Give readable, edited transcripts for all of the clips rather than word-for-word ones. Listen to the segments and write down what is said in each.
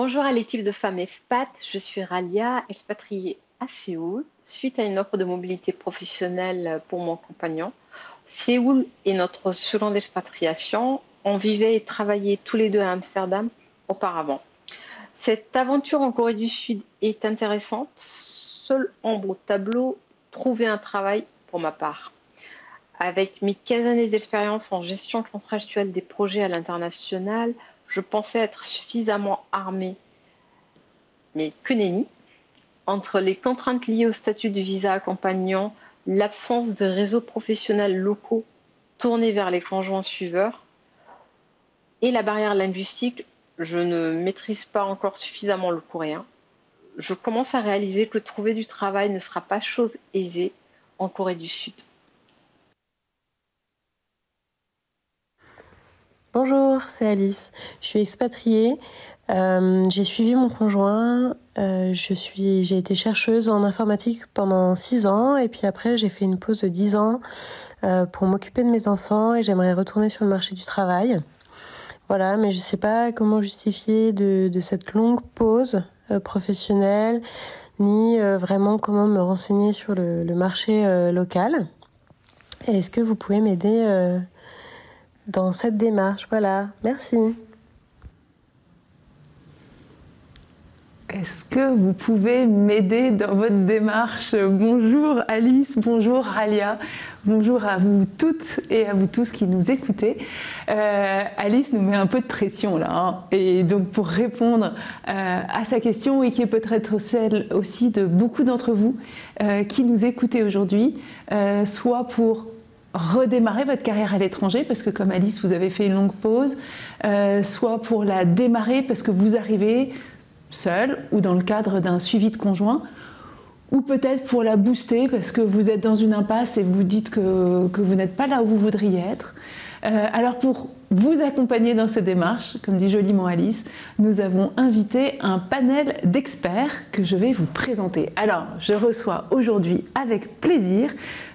Bonjour à l'équipe de femmes expat, je suis Ralia, expatriée à Séoul, suite à une offre de mobilité professionnelle pour mon compagnon. Séoul est notre seconde expatriation. On vivait et travaillait tous les deux à Amsterdam auparavant. Cette aventure en Corée du Sud est intéressante. Seule ombre au tableau, trouver un travail pour ma part. Avec mes 15 années d'expérience en gestion contractuelle des projets à l'international, je pensais être suffisamment armée, mais que nenni. Entre les contraintes liées au statut du visa accompagnant, l'absence de réseaux professionnels locaux tournés vers les conjoints suiveurs et la barrière linguistique, je ne maîtrise pas encore suffisamment le coréen. Je commence à réaliser que trouver du travail ne sera pas chose aisée en Corée du Sud. Bonjour, c'est Alice. Je suis expatriée. J'ai suivi mon conjoint. J'ai été chercheuse en informatique pendant 6 ans et puis après j'ai fait une pause de 10 ans pour m'occuper de mes enfants et j'aimerais retourner sur le marché du travail. Voilà, mais je ne sais pas comment justifier de cette longue pause professionnelle ni vraiment comment me renseigner sur le marché local. Et est-ce que vous pouvez m'aider dans cette démarche? Voilà, merci. Est-ce que vous pouvez m'aider dans votre démarche? Bonjour Alice, bonjour Ralia, bonjour à vous toutes et à vous tous qui nous écoutez. Alice nous met un peu de pression là, hein, et donc pour répondre à sa question et qui est peut-être celle aussi de beaucoup d'entre vous qui nous écoutez aujourd'hui, soit pour redémarrer votre carrière à l'étranger parce que comme Alice vous avez fait une longue pause, soit pour la démarrer parce que vous arrivez seul ou dans le cadre d'un suivi de conjoint, ou peut-être pour la booster parce que vous êtes dans une impasse et vous dites que vous n'êtes pas là où vous voudriez être. Alors pour vous accompagner dans cette démarche, comme dit joliment Alice, nous avons invité un panel d'experts que je vais vous présenter. Alors je reçois aujourd'hui avec plaisir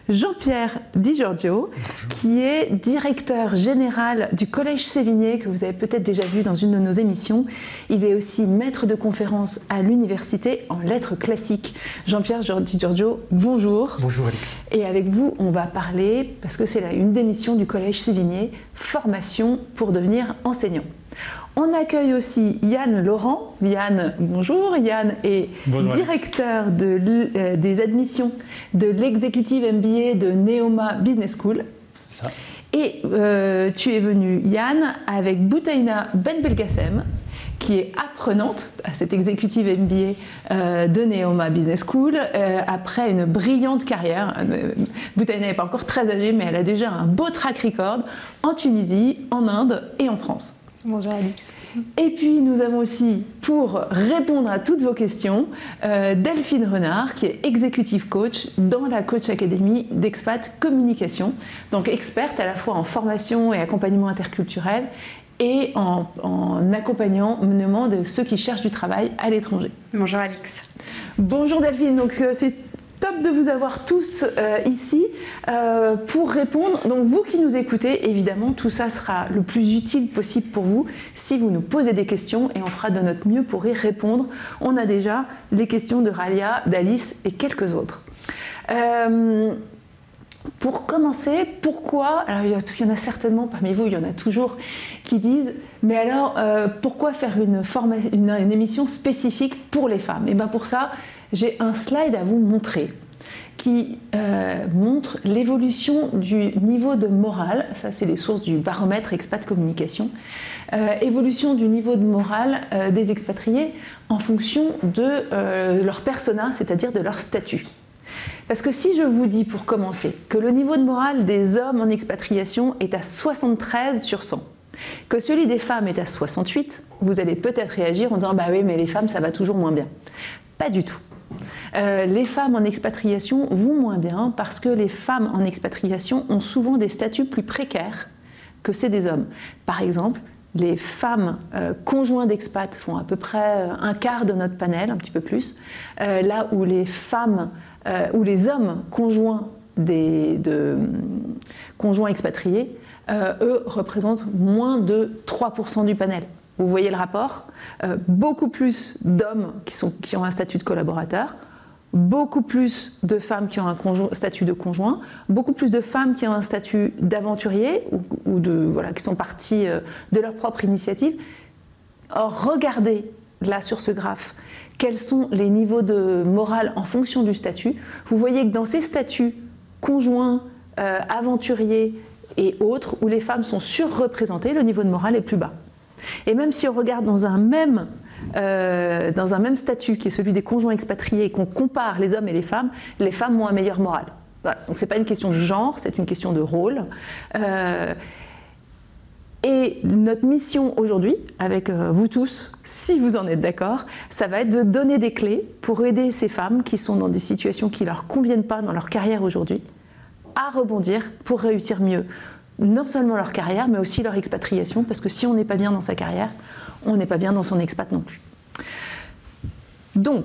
Jean-Pierre Di Giorgio, qui est directeur général du Collège Sévigné, que vous avez peut-être déjà vu dans une de nos émissions. Il est aussi maître de conférence à l'université en lettres classiques. Jean-Pierre Di Giorgio, bonjour. Bonjour Alex. Et avec vous, on va parler, parce que c'est une des missions du Collège Sévigné, formation pour devenir enseignant. On accueille aussi Yann Laurent. Yann, bonjour. Yann est bonjour, directeur des admissions de l'executive MBA de Neoma Business School. Ça. Et tu es venu, Yann, avec Boutaina Ben Belgassem, qui est apprenante à cette executive MBA de Neoma Business School, après une brillante carrière. Boutaina n'est pas encore très âgée, mais elle a déjà un beau track record en Tunisie, en Inde et en France. Bonjour Alix. Et puis nous avons aussi, pour répondre à toutes vos questions, Delphine Renard, qui est executive coach dans la Coach Academy d'Expat Communication, donc experte à la fois en formation et accompagnement interculturel et en accompagnement de ceux qui cherchent du travail à l'étranger. Bonjour Alix. Bonjour Delphine, donc c'est top de vous avoir tous ici pour répondre. Donc vous qui nous écoutez, évidemment, tout ça sera le plus utile possible pour vous si vous nous posez des questions et on fera de notre mieux pour y répondre. On a déjà les questions de Ralia, d'Alice et quelques autres. Pour commencer, pourquoi, alors, parce qu'il y en a certainement parmi vous, il y en a toujours qui disent mais alors pourquoi faire une émission spécifique pour les femmes? Et bien pour ça, j'ai un slide à vous montrer qui montre l'évolution du niveau de morale. Ça, c'est les sources du baromètre Expat Communication. Évolution du niveau de morale des expatriés en fonction de leur persona, c'est-à-dire de leur statut. Parce que si je vous dis, pour commencer, que le niveau de morale des hommes en expatriation est à 73 sur 100, que celui des femmes est à 68, vous allez peut-être réagir en disant « bah oui, mais les femmes, ça va toujours moins bien ». Pas du tout. Les femmes en expatriation vont moins bien parce que les femmes en expatriation ont souvent des statuts plus précaires que ceux des hommes. Par exemple, les femmes conjoints d'expat font à peu près un quart de notre panel, un petit peu plus, là où les femmes ou les hommes conjoints conjoints expatriés, eux représentent moins de 3% du panel. Vous voyez le rapport, beaucoup plus d'hommes qui ont un statut de collaborateur, beaucoup plus de femmes qui ont un statut de conjoint, beaucoup plus de femmes qui ont un statut d'aventurier ou qui sont parties de leur propre initiative. Or, regardez là sur ce graphe quels sont les niveaux de morale en fonction du statut. Vous voyez que dans ces statuts conjoints, aventuriers et autres, où les femmes sont surreprésentées, le niveau de morale est plus bas. Et même si on regarde dans un même statut qui est celui des conjoints expatriés et qu'on compare les hommes et les femmes ont un meilleur moral. Voilà. Donc ce n'est pas une question de genre, c'est une question de rôle. Et notre mission aujourd'hui, avec vous tous, si vous en êtes d'accord, ça va être de donner des clés pour aider ces femmes qui sont dans des situations qui ne leur conviennent pas dans leur carrière aujourd'hui, à rebondir pour réussir mieux, non seulement leur carrière, mais aussi leur expatriation, parce que si on n'est pas bien dans sa carrière, on n'est pas bien dans son expat non plus. Donc,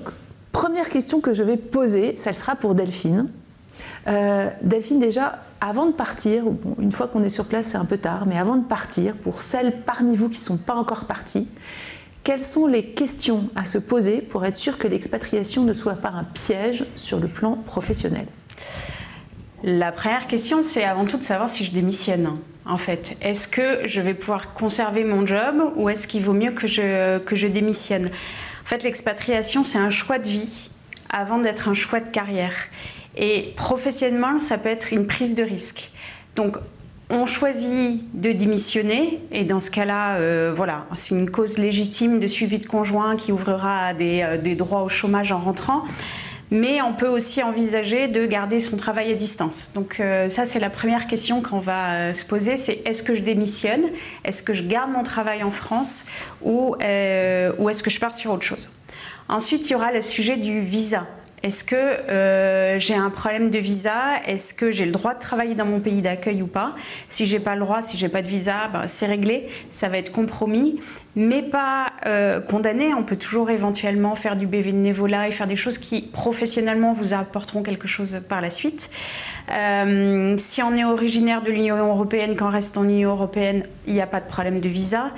première question que je vais poser, ça sera pour Delphine. Delphine, déjà, avant de partir, bon, une fois qu'on est sur place, c'est un peu tard, mais avant de partir, pour celles parmi vous qui ne sont pas encore parties, quelles sont les questions à se poser pour être sûr que l'expatriation ne soit pas un piège sur le plan professionnel ? La première question, c'est avant tout de savoir si je démissionne. En fait, est-ce que je vais pouvoir conserver mon job ou est-ce qu'il vaut mieux que je démissionne ? En fait, l'expatriation, c'est un choix de vie avant d'être un choix de carrière. Et professionnellement, ça peut être une prise de risque. Donc, on choisit de démissionner et dans ce cas-là, voilà, c'est une cause légitime de suivi de conjoint qui ouvrira des droits au chômage en rentrant. Mais on peut aussi envisager de garder son travail à distance. Donc ça, c'est la première question qu'on va se poser, c'est est-ce que je démissionne ? Est-ce que je garde mon travail en France ou est-ce que je pars sur autre chose ? Ensuite, il y aura le sujet du visa. Est-ce que j'ai un problème de visa ? Est-ce que j'ai le droit de travailler dans mon pays d'accueil ou pas ? Si j'ai pas le droit, si j'ai pas de visa, ben, c'est réglé, ça va être compromis, mais pas condamné. On peut toujours éventuellement faire du bénévolat et faire des choses qui professionnellement vous apporteront quelque chose par la suite. Si on est originaire de l'Union européenne, qu'on reste en Union européenne, il n'y a pas de problème de visa.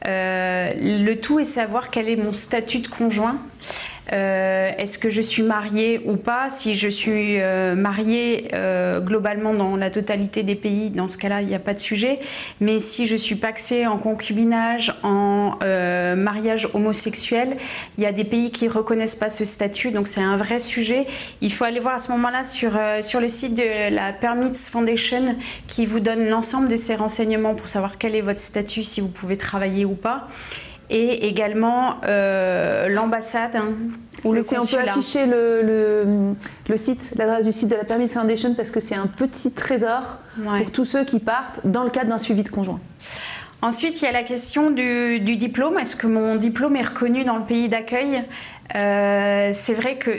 Le tout est de savoir quel est mon statut de conjoint. Est-ce que je suis mariée ou pas ? Si je suis mariée globalement dans la totalité des pays, dans ce cas-là, il n'y a pas de sujet. Mais si je suis pacsée en concubinage, en mariage homosexuel, il y a des pays qui ne reconnaissent pas ce statut, donc c'est un vrai sujet. Il faut aller voir à ce moment-là sur le site de la Permits Foundation qui vous donne l'ensemble de ces renseignements pour savoir quel est votre statut, si vous pouvez travailler ou pas. Et également l'ambassade ou le consulat. On peut afficher le site, l'adresse du site de la Permits Foundation parce que c'est un petit trésor pour tous ceux qui partent dans le cadre d'un suivi de conjoint. Ensuite, il y a la question du diplôme. Est-ce que mon diplôme est reconnu dans le pays d'accueil ? C'est vrai que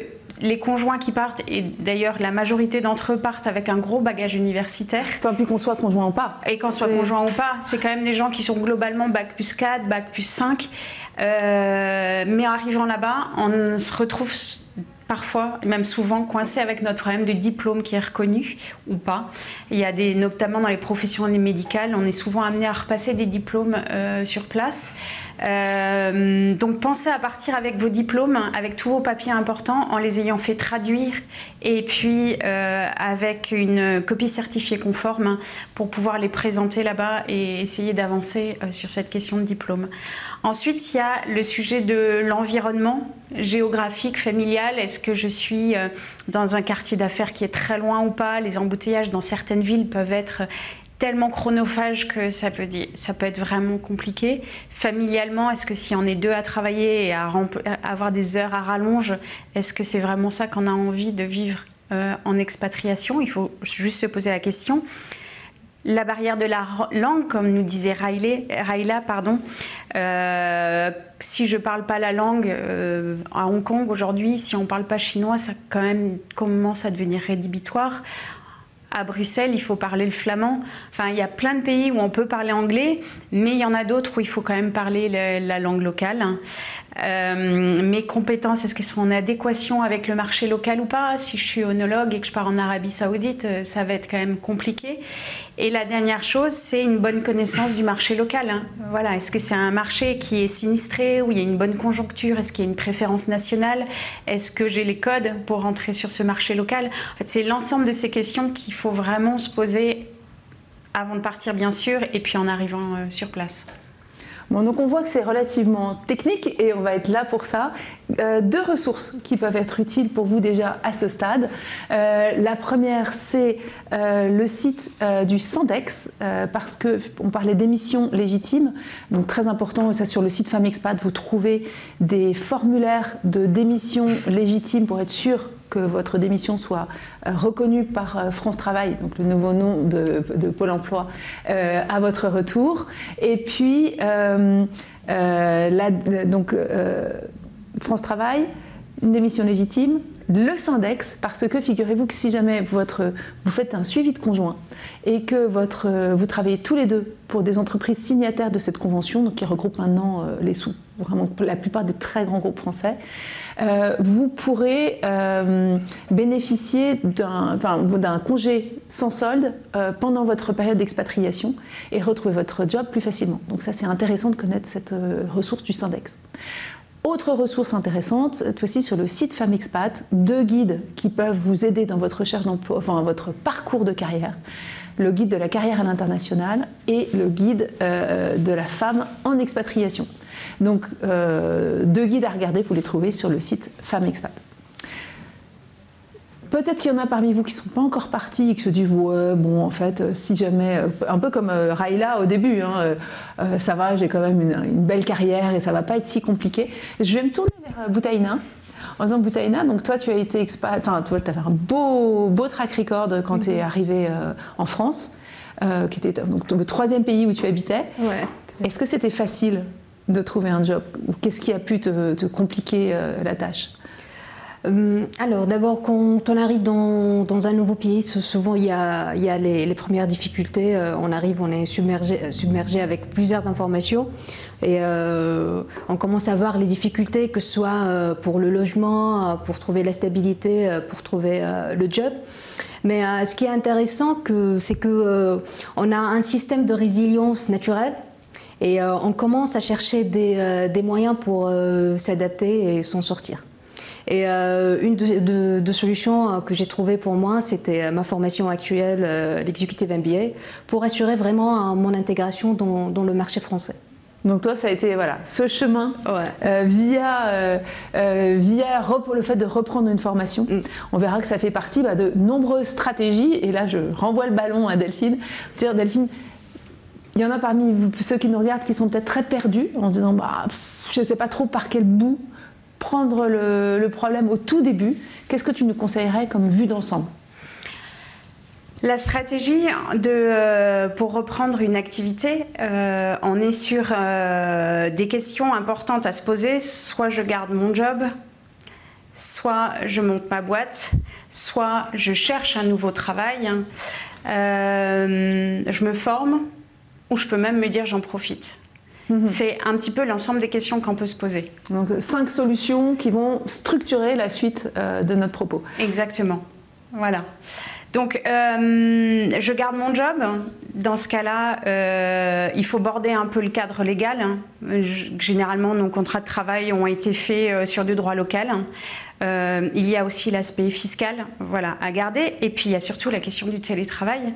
les conjoints qui partent, et d'ailleurs la majorité d'entre eux partent avec un gros bagage universitaire. Enfin, puis qu'on soit conjoint ou pas. Et qu'on soit conjoint ou pas, c'est quand même des gens qui sont globalement bac plus 4, bac plus 5. Mais arrivant là-bas, on se retrouve parfois, même souvent, coincé avec notre problème de diplôme qui est reconnu ou pas. Il y a notamment dans les professions médicales, on est souvent amené à repasser des diplômes sur place. Donc pensez à partir avec vos diplômes, avec tous vos papiers importants, en les ayant fait traduire et puis avec une copie certifiée conforme pour pouvoir les présenter là-bas et essayer d'avancer sur cette question de diplôme. Ensuite, il y a le sujet de l'environnement géographique, familial. Est-ce que je suis dans un quartier d'affaires qui est très loin ou pas ? Les embouteillages dans certaines villes peuvent être tellement chronophage que ça peut être vraiment compliqué. Familialement, est-ce que si on est deux à travailler et à avoir des heures à rallonge, est-ce que c'est vraiment ça qu'on a envie de vivre en expatriation ? Il faut juste se poser la question. La barrière de la langue, comme nous disait Raïla, si je ne parle pas la langue à Hong Kong aujourd'hui, si on ne parle pas chinois, ça quand même commence à devenir rédhibitoire. À Bruxelles, il faut parler le flamand. Enfin, il y a plein de pays où on peut parler anglais, mais il y en a d'autres où il faut quand même parler la langue locale. Mes compétences, est-ce qu'elles sont en adéquation avec le marché local ou pas? Si je suis œnologue et que je pars en Arabie Saoudite, ça va être quand même compliqué. Et la dernière chose, c'est une bonne connaissance du marché local. Voilà, est-ce que c'est un marché qui est sinistré, où il y a une bonne conjoncture? Est-ce qu'il y a une préférence nationale? Est-ce que j'ai les codes pour rentrer sur ce marché local? En fait, c'est l'ensemble de ces questions qu'il faut vraiment se poser avant de partir, bien sûr, et puis en arrivant sur place. Bon, donc on voit que c'est relativement technique et on va être là pour ça. 2 ressources qui peuvent être utiles pour vous déjà à ce stade. La première, c'est le site du Sandex, parce qu'on parlait d'émissions légitimes, donc très important, ça sur le site Femmes Expat, vous trouvez des formulaires de démission légitime pour être sûr que votre démission soit reconnue par France Travail, donc le nouveau nom de Pôle emploi, à votre retour. Et puis, France Travail, une démission légitime, le Syndex, parce que figurez-vous que si jamais vous faites un suivi de conjoint et que vous travaillez tous les deux pour des entreprises signataires de cette convention, donc qui regroupe maintenant vraiment la plupart des très grands groupes français, vous pourrez bénéficier d'un congé sans solde pendant votre période d'expatriation et retrouver votre job plus facilement. Donc ça, c'est intéressant de connaître cette ressource du Syndex. Autre ressource intéressante, cette fois-ci sur le site Femmes Expat, 2 guides qui peuvent vous aider dans votre recherche d'emploi, enfin votre parcours de carrière. Le guide de la carrière à l'international et le guide de la femme en expatriation. Donc 2 guides à regarder, vous les trouvez sur le site Femmes Expat. Peut-être qu'il y en a parmi vous qui ne sont pas encore partis et qui se disent ouais, bon, en fait, si jamais, un peu comme Raïla au début, ça va, j'ai quand même une belle carrière et ça ne va pas être si compliqué. Je vais me tourner vers Boutaïna. En disant Boutaïna, donc toi tu as été expat, enfin toi tu avais un beau track record quand tu es arrivée en France, qui était donc le 3e pays où tu habitais. Ouais. Est-ce que c'était facile de trouver un job? Qu'est-ce qui a pu te compliquer la tâche? Alors d'abord, quand on arrive dans un nouveau pays, souvent il y a les premières difficultés. On arrive, on est submergé avec plusieurs informations et on commence à voir les difficultés, que ce soit pour le logement, pour trouver la stabilité, pour trouver le job. Mais ce qui est intéressant, c'est qu'on a un système de résilience naturelle. Et on commence à chercher des moyens pour s'adapter et s'en sortir. Et une de solutions que j'ai trouvées pour moi, c'était ma formation actuelle, l'Executive MBA, pour assurer vraiment mon intégration dans le marché français. Donc toi, ça a été ce chemin ouais. via le fait de reprendre une formation. On verra que ça fait partie de nombreuses stratégies. Et là, je renvoie le ballon à Delphine. Dire Delphine, il y en a parmi ceux qui nous regardent qui sont peut-être très perdus en disant je ne sais pas trop par quel bout prendre le problème au tout début. Qu'est-ce que tu nous conseillerais comme vue d'ensemble? La stratégie pour reprendre une activité, on est sur des questions importantes à se poser. Soit je garde mon job, soit je monte ma boîte, soit je cherche un nouveau travail, je me forme, ou je peux même me dire j'en profite. C'est un petit peu l'ensemble des questions qu'on peut se poser. Donc 5 solutions qui vont structurer la suite de notre propos. Exactement. Voilà. Donc, je garde mon job. Dans ce cas-là, il faut border un peu le cadre légal. Généralement, nos contrats de travail ont été faits sur du droit local. Il y a aussi l'aspect fiscal à garder. Et puis, il y a surtout la question du télétravail.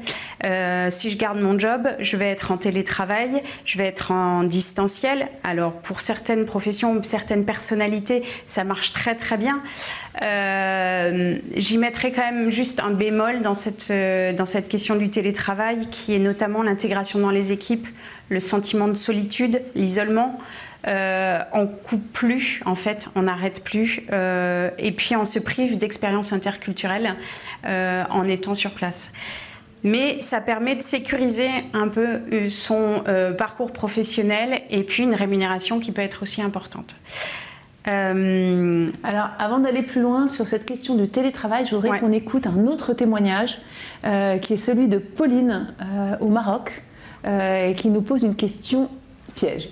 Si je garde mon job, je vais être en télétravail, je vais être en distanciel. Alors, pour certaines professions ou certaines personnalités, ça marche très, très bien. J'y mettrai quand même juste un bémol dans cette question du télétravail, qui est notamment l'intégration dans les équipes, le sentiment de solitude, l'isolement. On coupe plus, en fait, on n'arrête plus, et puis on se prive d'expériences interculturelles en étant sur place. Mais ça permet de sécuriser un peu son parcours professionnel et puis une rémunération qui peut être aussi importante. Alors, avant d'aller plus loin sur cette question du télétravail, je voudrais qu'on écoute un autre témoignage qui est celui de Pauline au Maroc, qui nous pose une question piège.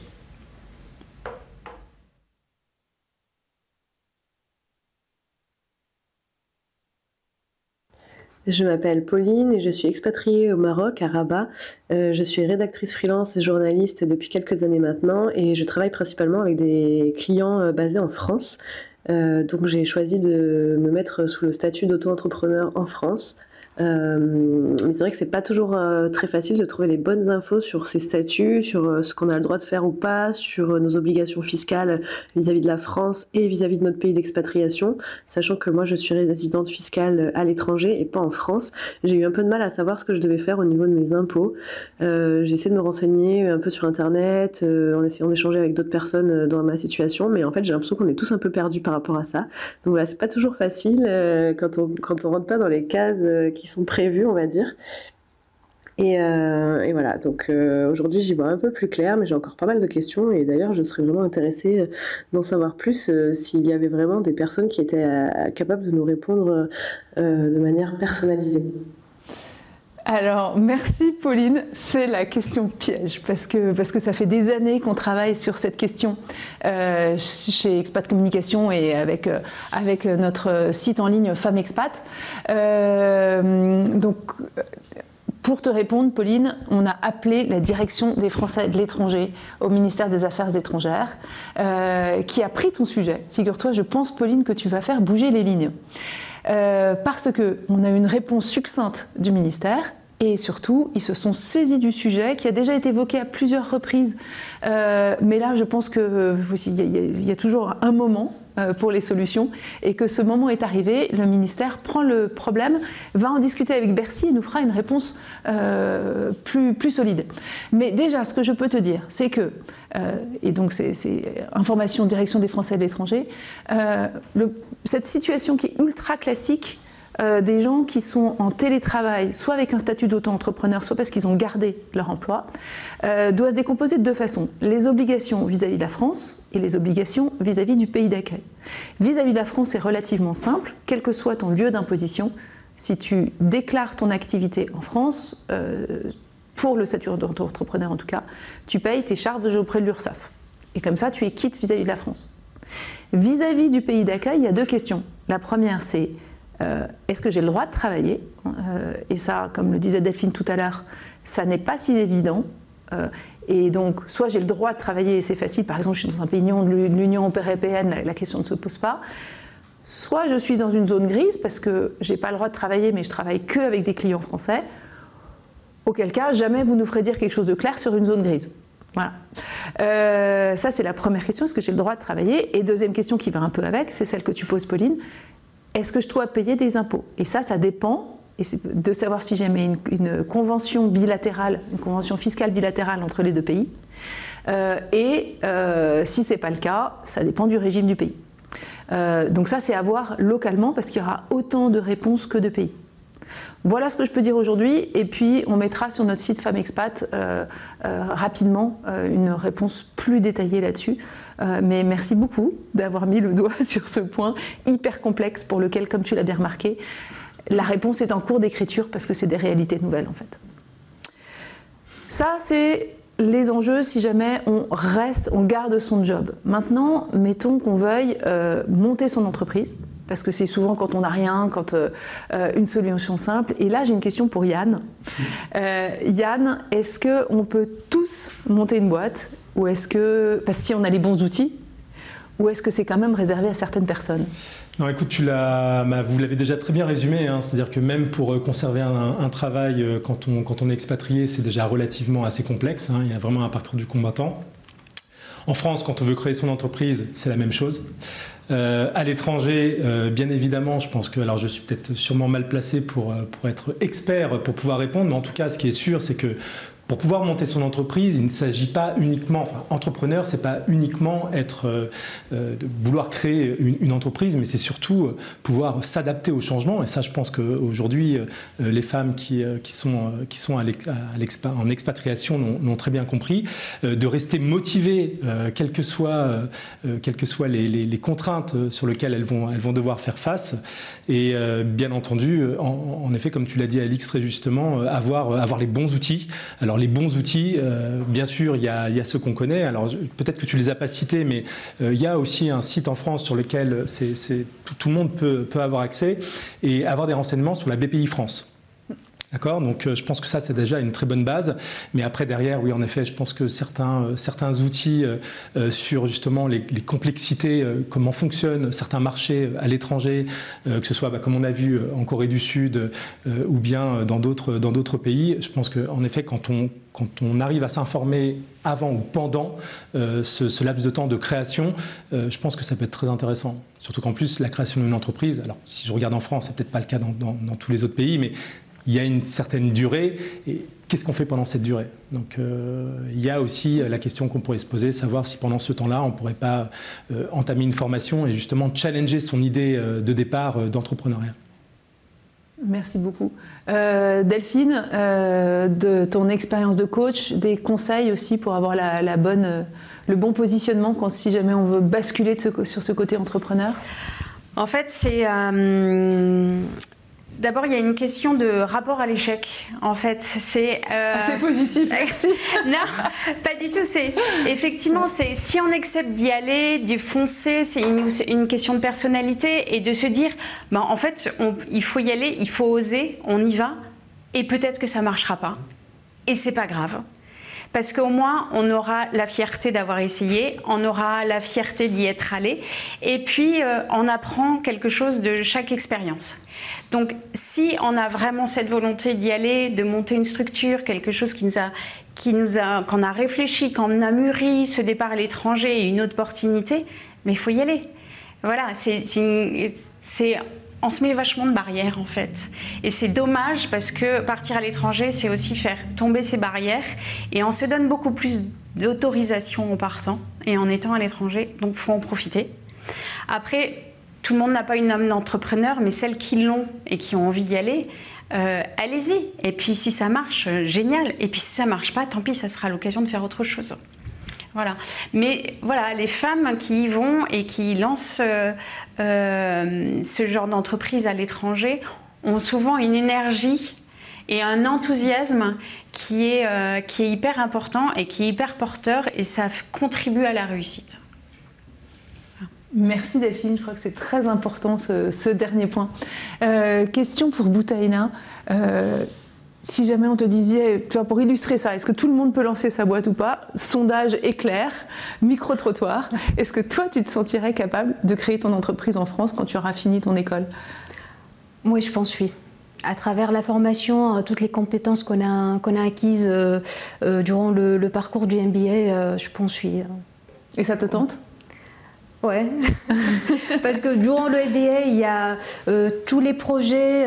Je m'appelle Pauline et je suis expatriée au Maroc, à Rabat. Je suis rédactrice freelance et journaliste depuis quelques années maintenant et je travaille principalement avec des clients basés en France. Donc j'ai choisi de me mettre sous le statut d'auto-entrepreneur en France. Mais c'est vrai que c'est pas toujours très facile de trouver les bonnes infos sur ces statuts, sur ce qu'on a le droit de faire ou pas, sur nos obligations fiscales vis-à-vis de la France et vis-à-vis de notre pays d'expatriation, sachant que moi je suis résidente fiscale à l'étranger et pas en France. J'ai eu un peu de mal à savoir ce que je devais faire au niveau de mes impôts. J'ai essayé de me renseigner un peu sur internet, en essayant d'échanger avec d'autres personnes dans ma situation, mais en fait j'ai l'impression qu'on est tous un peu perdus par rapport à ça. Donc voilà, c'est pas toujours facile quand on rentre pas dans les cases qui sont prévus, on va dire. Et voilà, donc aujourd'hui j'y vois un peu plus clair, mais j'ai encore pas mal de questions et d'ailleurs je serais vraiment intéressée d'en savoir plus s'il y avait vraiment des personnes qui étaient capables de nous répondre de manière personnalisée. Alors, merci Pauline, c'est la question piège, parce que ça fait des années qu'on travaille sur cette question chez Expat Communication et avec notre site en ligne Femmes Expat. Donc, pour te répondre, Pauline, on a appelé la direction des Français de l'étranger au ministère des Affaires étrangères, qui a pris ton sujet. Figure-toi, je pense, Pauline, que tu vas faire bouger les lignes. Parce qu'on a eu une réponse succincte du ministère et surtout, ils se sont saisis du sujet qui a déjà été évoqué à plusieurs reprises. Mais là, je pense qu'il y a toujours un moment pour les solutions et que ce moment est arrivé. Le ministère prend le problème, va en discuter avec Bercy et nous fera une réponse plus solide. Mais déjà, ce que je peux te dire, c'est que, et donc c'est information direction des Français de l'étranger, cette situation qui est ultra classique, des gens qui sont en télétravail, soit avec un statut d'auto-entrepreneur, soit parce qu'ils ont gardé leur emploi, doit se décomposer de deux façons. Les obligations vis-à-vis de la France et les obligations vis-à-vis du pays d'accueil. Vis-à-vis de la France, c'est relativement simple, quel que soit ton lieu d'imposition. Si tu déclares ton activité en France, pour le statut d'auto-entrepreneur en tout cas, tu payes tes charges auprès de l'URSSAF. Et comme ça, tu es quitte vis-à-vis de la France. Vis-à-vis du pays d'accueil, il y a deux questions. La première, c'est est-ce que j'ai le droit de travailler ? Et ça, comme le disait Delphine tout à l'heure, ça n'est pas si évident. Et donc, soit j'ai le droit de travailler et c'est facile, par exemple, je suis dans un pays de l'Union européenne, la question ne se pose pas. Soit je suis dans une zone grise parce que je n'ai pas le droit de travailler, mais je travaille qu'avec des clients français. Auquel cas, jamais vous nous ferez dire quelque chose de clair sur une zone grise. Voilà. Ça, c'est la première question, est-ce que j'ai le droit de travailler ? Et deuxième question qui va un peu avec, c'est celle que tu poses, Pauline. Est-ce que je dois payer des impôts ? Et ça dépend de savoir si j'ai une convention bilatérale, une convention fiscale bilatérale entre les deux pays. Si ce n'est pas le cas, ça dépend du régime du pays. Donc ça, c'est à voir localement parce qu'il y aura autant de réponses que de pays. Voilà ce que je peux dire aujourd'hui. Et puis, on mettra sur notre site Femmes Expat rapidement une réponse plus détaillée là-dessus. Mais merci beaucoup d'avoir mis le doigt sur ce point hyper complexe pour lequel, comme tu l'as bien remarqué, la réponse est en cours d'écriture parce que c'est des réalités nouvelles en fait. Ça, c'est les enjeux si jamais on garde son job. Maintenant, mettons qu'on veuille monter son entreprise, parce que c'est souvent quand on n'a rien, quand une solution simple. Et là, j'ai une question pour Yann. Yann, est-ce qu'on peut tous monter une boîte ? Ou est-ce que, parce que si on a les bons outils, ou est-ce que c'est quand même réservé à certaines personnes ? Non, écoute, vous l'avez déjà très bien résumé, hein, c'est-à-dire que même pour conserver un travail quand on est expatrié, c'est déjà relativement assez complexe, hein, il y a vraiment un parcours du combattant. En France, quand on veut créer son entreprise, c'est la même chose. À l'étranger, bien évidemment, je pense que, alors je suis peut-être sûrement mal placé pour être expert, pour pouvoir répondre, mais en tout cas, ce qui est sûr, c'est que pour pouvoir monter son entreprise, il ne s'agit pas uniquement, entrepreneur, c'est pas uniquement vouloir créer une entreprise, mais c'est surtout pouvoir s'adapter au changement. Et ça, je pense qu'aujourd'hui, les femmes qui sont en expatriation l'ont très bien compris, de rester motivées, quelles que soient les contraintes sur lesquelles elles vont devoir faire face. Et bien entendu, en effet, comme tu l'as dit, Alix, très justement, avoir les bons outils. Alors Alors les bons outils, bien sûr, il y a ceux qu'on connaît. Alors peut-être que tu les as pas cités, mais il y a aussi un site en France sur lequel tout le monde peut avoir accès et avoir des renseignements sur la BPI France. D'accord, donc je pense que ça c'est déjà une très bonne base, mais après derrière, oui en effet, je pense que certains outils sur justement les complexités, comment fonctionnent certains marchés à l'étranger, que ce soit comme on a vu en Corée du Sud ou bien dans d'autres pays, je pense qu'en effet quand on arrive à s'informer avant ou pendant ce laps de temps de création, je pense que ça peut être très intéressant. Surtout qu'en plus la création d'une entreprise, alors si je regarde en France, c'est peut-être pas le cas dans tous les autres pays, mais il y a une certaine durée, et qu'est-ce qu'on fait pendant cette durée? Donc il y a aussi la question qu'on pourrait se poser, savoir si pendant ce temps-là, on ne pourrait pas entamer une formation et justement challenger son idée de départ d'entrepreneuriat. Merci beaucoup. Delphine, de ton expérience de coach, des conseils aussi pour avoir le bon positionnement si jamais on veut basculer sur ce côté entrepreneur? En fait, c'est... D'abord, il y a une question de rapport à l'échec. En fait, c'est positif. Merci. Non, pas du tout. Effectivement, si on accepte d'y aller, d'y foncer, c'est une question de personnalité et de se dire, en fait, il faut y aller, il faut oser, on y va, et peut-être que ça marchera pas, et c'est pas grave. Parce qu'au moins, on aura la fierté d'avoir essayé, on aura la fierté d'y être allé, et puis on apprend quelque chose de chaque expérience. Donc, si on a vraiment cette volonté d'y aller, de monter une structure, quelque chose qu'on a réfléchi, qu'on a mûri, ce départ à l'étranger et une autre opportunité, mais il faut y aller. Voilà, on se met vachement de barrières en fait. Et c'est dommage parce que partir à l'étranger, c'est aussi faire tomber ces barrières et on se donne beaucoup plus d'autorisation en partant et en étant à l'étranger, donc il faut en profiter. Après, tout le monde n'a pas une âme d'entrepreneur, mais celles qui l'ont et qui ont envie d'y aller, allez-y. Et puis si ça marche, génial. Et puis si ça ne marche pas, tant pis, ça sera l'occasion de faire autre chose. Voilà. Mais voilà, les femmes qui y vont et qui lancent ce genre d'entreprise à l'étranger ont souvent une énergie et un enthousiasme qui est hyper important et qui est hyper porteur et ça contribue à la réussite. Merci Delphine, je crois que c'est très important ce dernier point. Question pour Boutaina. Si jamais on te disait, tu vois, pour illustrer ça, est-ce que tout le monde peut lancer sa boîte ou pas? Sondage éclair, micro-trottoir. Est-ce que toi, tu te sentirais capable de créer ton entreprise en France quand tu auras fini ton école? Oui, je pense oui. À travers la formation, toutes les compétences qu'on a acquises durant le parcours du MBA, je pense oui. Et ça te tente? Ouais, parce que durant le MBA, il y a tous les projets,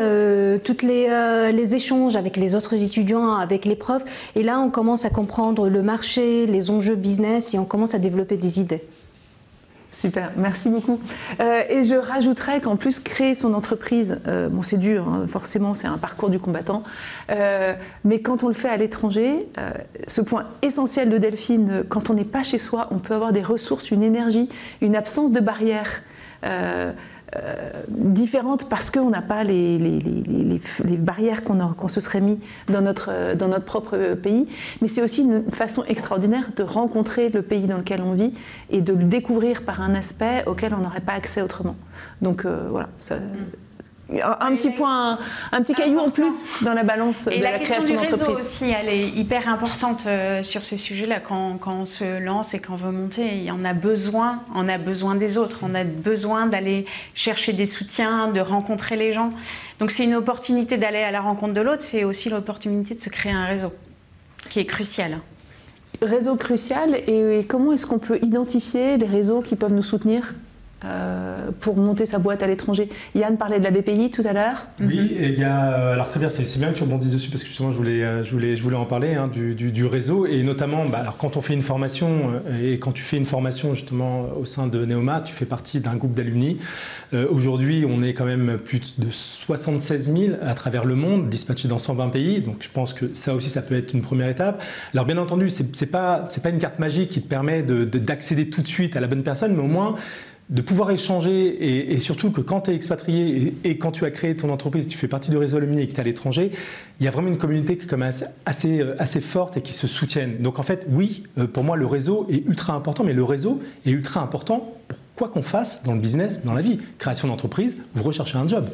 tous les échanges avec les autres étudiants, avec les profs. Et là, on commence à comprendre le marché, les enjeux business et on commence à développer des idées. Super, merci beaucoup. Et je rajouterais qu'en plus, créer son entreprise, bon c'est dur, hein, forcément c'est un parcours du combattant, mais quand on le fait à l'étranger, ce point essentiel de Delphine, quand on n'est pas chez soi, on peut avoir des ressources, une énergie, une absence de barrières différentes parce qu'on n'a pas les barrières qu'on se serait mis dans notre propre pays. Mais c'est aussi une façon extraordinaire de rencontrer le pays dans lequel on vit et de le découvrir par un aspect auquel on n'aurait pas accès autrement. Donc voilà, ça, un petit point, un petit caillou en plus dans la balance de la création d'entreprise. Et la question du réseau aussi, elle est hyper importante sur ces sujets-là. Quand on se lance et qu'on veut monter, on a besoin des autres. On a besoin d'aller chercher des soutiens, de rencontrer les gens. Donc c'est une opportunité d'aller à la rencontre de l'autre. C'est aussi l'opportunité de se créer un réseau qui est crucial. Réseau crucial. Et comment est-ce qu'on peut identifier les réseaux qui peuvent nous soutenir pour monter sa boîte à l'étranger? Yann parlait de la BPI tout à l'heure. Oui, et il y a, alors très bien, c'est bien que tu rebondisses dessus parce que justement je voulais en parler hein, du réseau et notamment alors quand on fait une formation et quand tu fais une formation justement au sein de Neoma, tu fais partie d'un groupe d'alumni. Aujourd'hui, on est quand même plus de 76 000 à travers le monde, dispatchés dans 120 pays. Donc je pense que ça aussi, ça peut être une première étape. Alors bien entendu, c'est pas une carte magique qui te permet d'accéder tout de suite à la bonne personne, mais au moins de pouvoir échanger et surtout que quand tu es expatrié et quand tu as créé ton entreprise, tu fais partie du réseau Alumni et que tu es à l'étranger, il y a vraiment une communauté qui est quand même assez forte et qui se soutiennent. Donc en fait, oui, pour moi, le réseau est ultra important, mais le réseau est ultra important pour quoi qu'on fasse dans le business, dans la vie. Création d'entreprise, vous recherchez un job.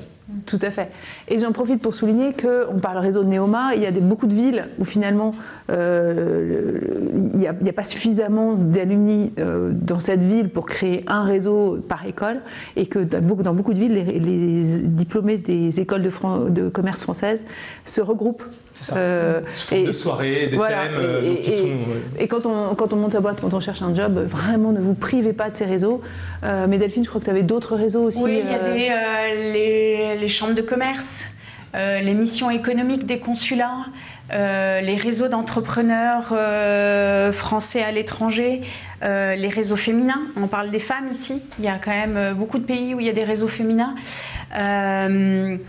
Tout à fait. Et j'en profite pour souligner qu'on parle réseau de Neoma, il y a beaucoup de villes où finalement il n'y a pas suffisamment d'alumni dans cette ville pour créer un réseau par école, et que dans beaucoup de villes, les diplômés des écoles de commerce françaises se regroupent. C'est ça. Sous forme de soirées, des thèmes qui sont... Et quand on monte sa boîte, quand on cherche un job, vraiment ne vous privez pas de ces réseaux. Mais Delphine, je crois que tu avais d'autres réseaux aussi. Oui, il y a les chambres de commerce, les missions économiques des consulats, les réseaux d'entrepreneurs français à l'étranger, les réseaux féminins. On parle des femmes ici. Il y a quand même beaucoup de pays où il y a des réseaux féminins. Il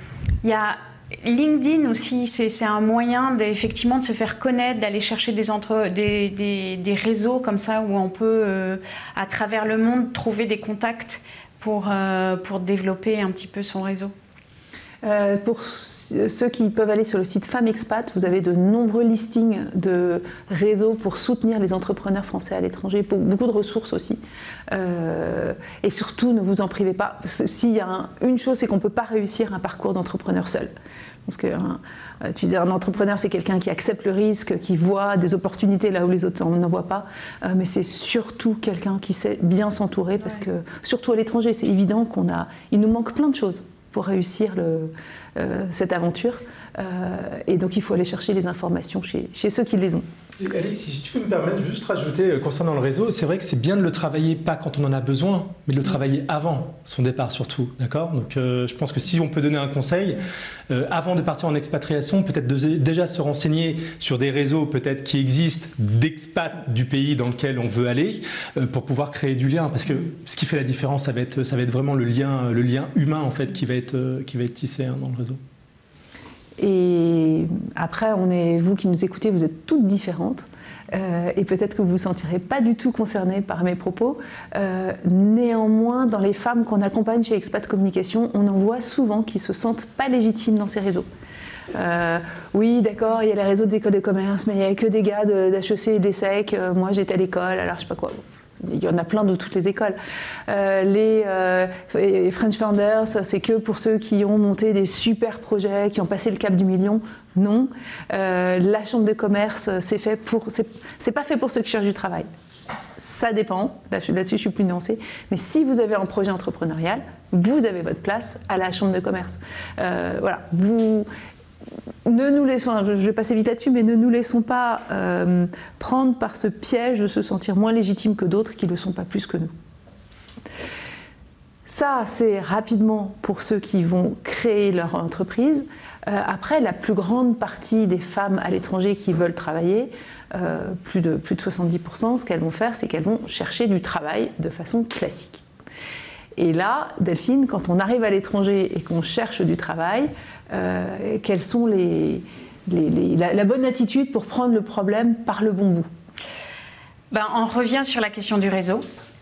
y a LinkedIn aussi, c'est un moyen effectivement de se faire connaître, d'aller chercher des réseaux comme ça où on peut, à travers le monde, trouver des contacts pour développer un petit peu son réseau. Pour ceux qui peuvent aller sur le site Femmes Expat, vous avez de nombreux listings de réseaux pour soutenir les entrepreneurs français à l'étranger, beaucoup de ressources aussi. Et surtout, ne vous en privez pas. S'il y a une chose, c'est qu'on ne peut pas réussir un parcours d'entrepreneur seul. Parce que tu disais, un entrepreneur, c'est quelqu'un qui accepte le risque, qui voit des opportunités là où les autres n'en voient pas. Mais c'est surtout quelqu'un qui sait bien s'entourer, parce que, surtout à l'étranger, c'est évident il nous manque plein de choses pour réussir cette aventure. Et donc, il faut aller chercher les informations chez ceux qui les ont. Alix, si tu peux me permettre de juste rajouter concernant le réseau, c'est vrai que c'est bien de le travailler pas quand on en a besoin, mais de le travailler avant son départ surtout, d'accord ? Donc je pense que si on peut donner un conseil, avant de partir en expatriation, peut-être déjà se renseigner sur des réseaux peut-être qui existent d'expats du pays dans lequel on veut aller, pour pouvoir créer du lien, parce que ce qui fait la différence, ça va être vraiment le lien humain en fait qui va être tissé dans le réseau. Et après, vous qui nous écoutez, vous êtes toutes différentes. Et peut-être que vous ne vous sentirez pas du tout concernées par mes propos. Néanmoins, dans les femmes qu'on accompagne chez Expat Communication, on en voit souvent qui ne se sentent pas légitimes dans ces réseaux. Oui, d'accord, il y a les réseaux des écoles de commerce, mais il n'y a que des gars d'HEC et d'ESSEC. Moi, j'étais à l'école, alors je sais pas quoi. Il y en a plein de toutes les écoles. Les French Founders, c'est que pour ceux qui ont monté des super projets, qui ont passé le cap du million. Non. La chambre de commerce, c'est pas fait pour ceux qui cherchent du travail. Ça dépend. Là-dessus, je suis plus nuancée. Mais si vous avez un projet entrepreneurial, vous avez votre place à la chambre de commerce. Voilà. Ne nous laissons, je vais passer vite là-dessus, mais ne nous laissons pas prendre par ce piège de se sentir moins légitimes que d'autres qui ne le sont pas plus que nous. Ça, c'est rapidement pour ceux qui vont créer leur entreprise. Après, la plus grande partie des femmes à l'étranger qui veulent travailler, plus de 70%, ce qu'elles vont faire, c'est qu'elles vont chercher du travail de façon classique. Et là, Delphine, quand on arrive à l'étranger et qu'on cherche du travail, quelles sont la bonne attitude pour prendre le problème par le bon bout? On revient sur la question du réseau.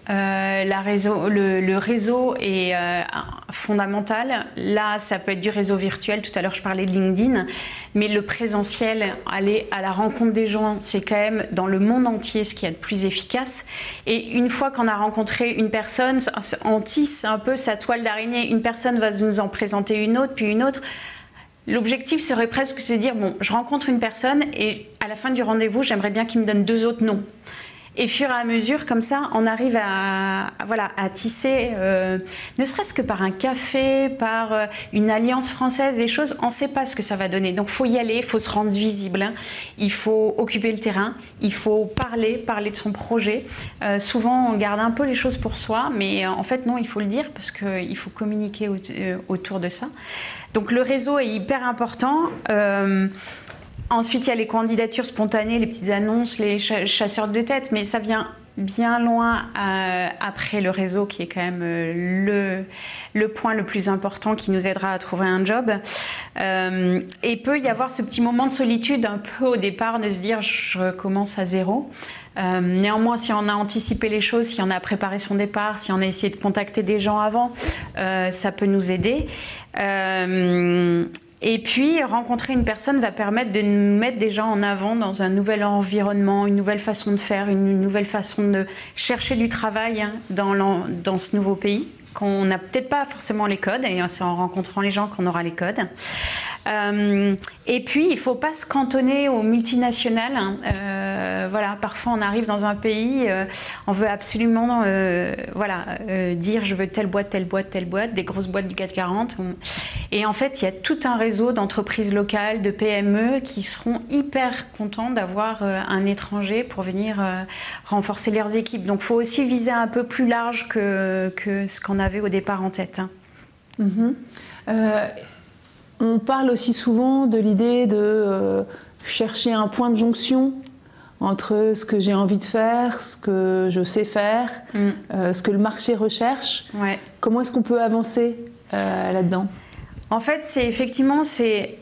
Le réseau est fondamental. Là, ça peut être du réseau virtuel. Tout à l'heure, je parlais de LinkedIn. Mais le présentiel, aller à la rencontre des gens, c'est quand même dans le monde entier ce qu'il y a de plus efficace. Et une fois qu'on a rencontré une personne, on tisse un peu sa toile d'araignée. Une personne va nous en présenter une autre, puis une autre. L'objectif serait presque de se dire, bon, je rencontre une personne et à la fin du rendez-vous, j'aimerais bien qu'il me donne 2 autres noms. Et fur et à mesure, comme ça, on arrive à tisser, ne serait-ce que par un café, par une alliance française, des choses, on ne sait pas ce que ça va donner. Donc il faut y aller, il faut se rendre visible, hein. Il faut occuper le terrain, il faut parler de son projet. Souvent, on garde un peu les choses pour soi, mais en fait, non, il faut le dire parce qu'il faut communiquer autour de ça. Donc le réseau est hyper important. Ensuite, il y a les candidatures spontanées, les petites annonces, les chasseurs de tête, mais ça vient bien loin après le réseau qui est quand même le point le plus important qui nous aidera à trouver un job. Et peut y avoir ce petit moment de solitude un peu au départ, de se dire je recommence à zéro. Néanmoins, si on a anticipé les choses, si on a préparé son départ, si on a essayé de contacter des gens avant, ça peut nous aider. Et puis, rencontrer une personne va permettre de nous mettre déjà en avant dans un nouvel environnement, une nouvelle façon de faire, une nouvelle façon de chercher du travail dans ce nouveau pays, qu'on n'a peut-être pas forcément les codes, et c'est en rencontrant les gens qu'on aura les codes. Et puis, il ne faut pas se cantonner aux multinationales. Voilà, parfois, on arrive dans un pays, on veut absolument dire je veux telle boîte, des grosses boîtes du CAC 40. Et en fait, il y a tout un réseau d'entreprises locales, de PME qui seront hyper contents d'avoir un étranger pour venir renforcer leurs équipes. Donc, il faut aussi viser un peu plus large que ce qu'on avait au départ en tête. On parle aussi souvent de l'idée de chercher un point de jonction entre ce que j'ai envie de faire, ce que je sais faire, ce que le marché recherche. Ouais. Comment est-ce qu'on peut avancer là-dedans ? En fait, c'est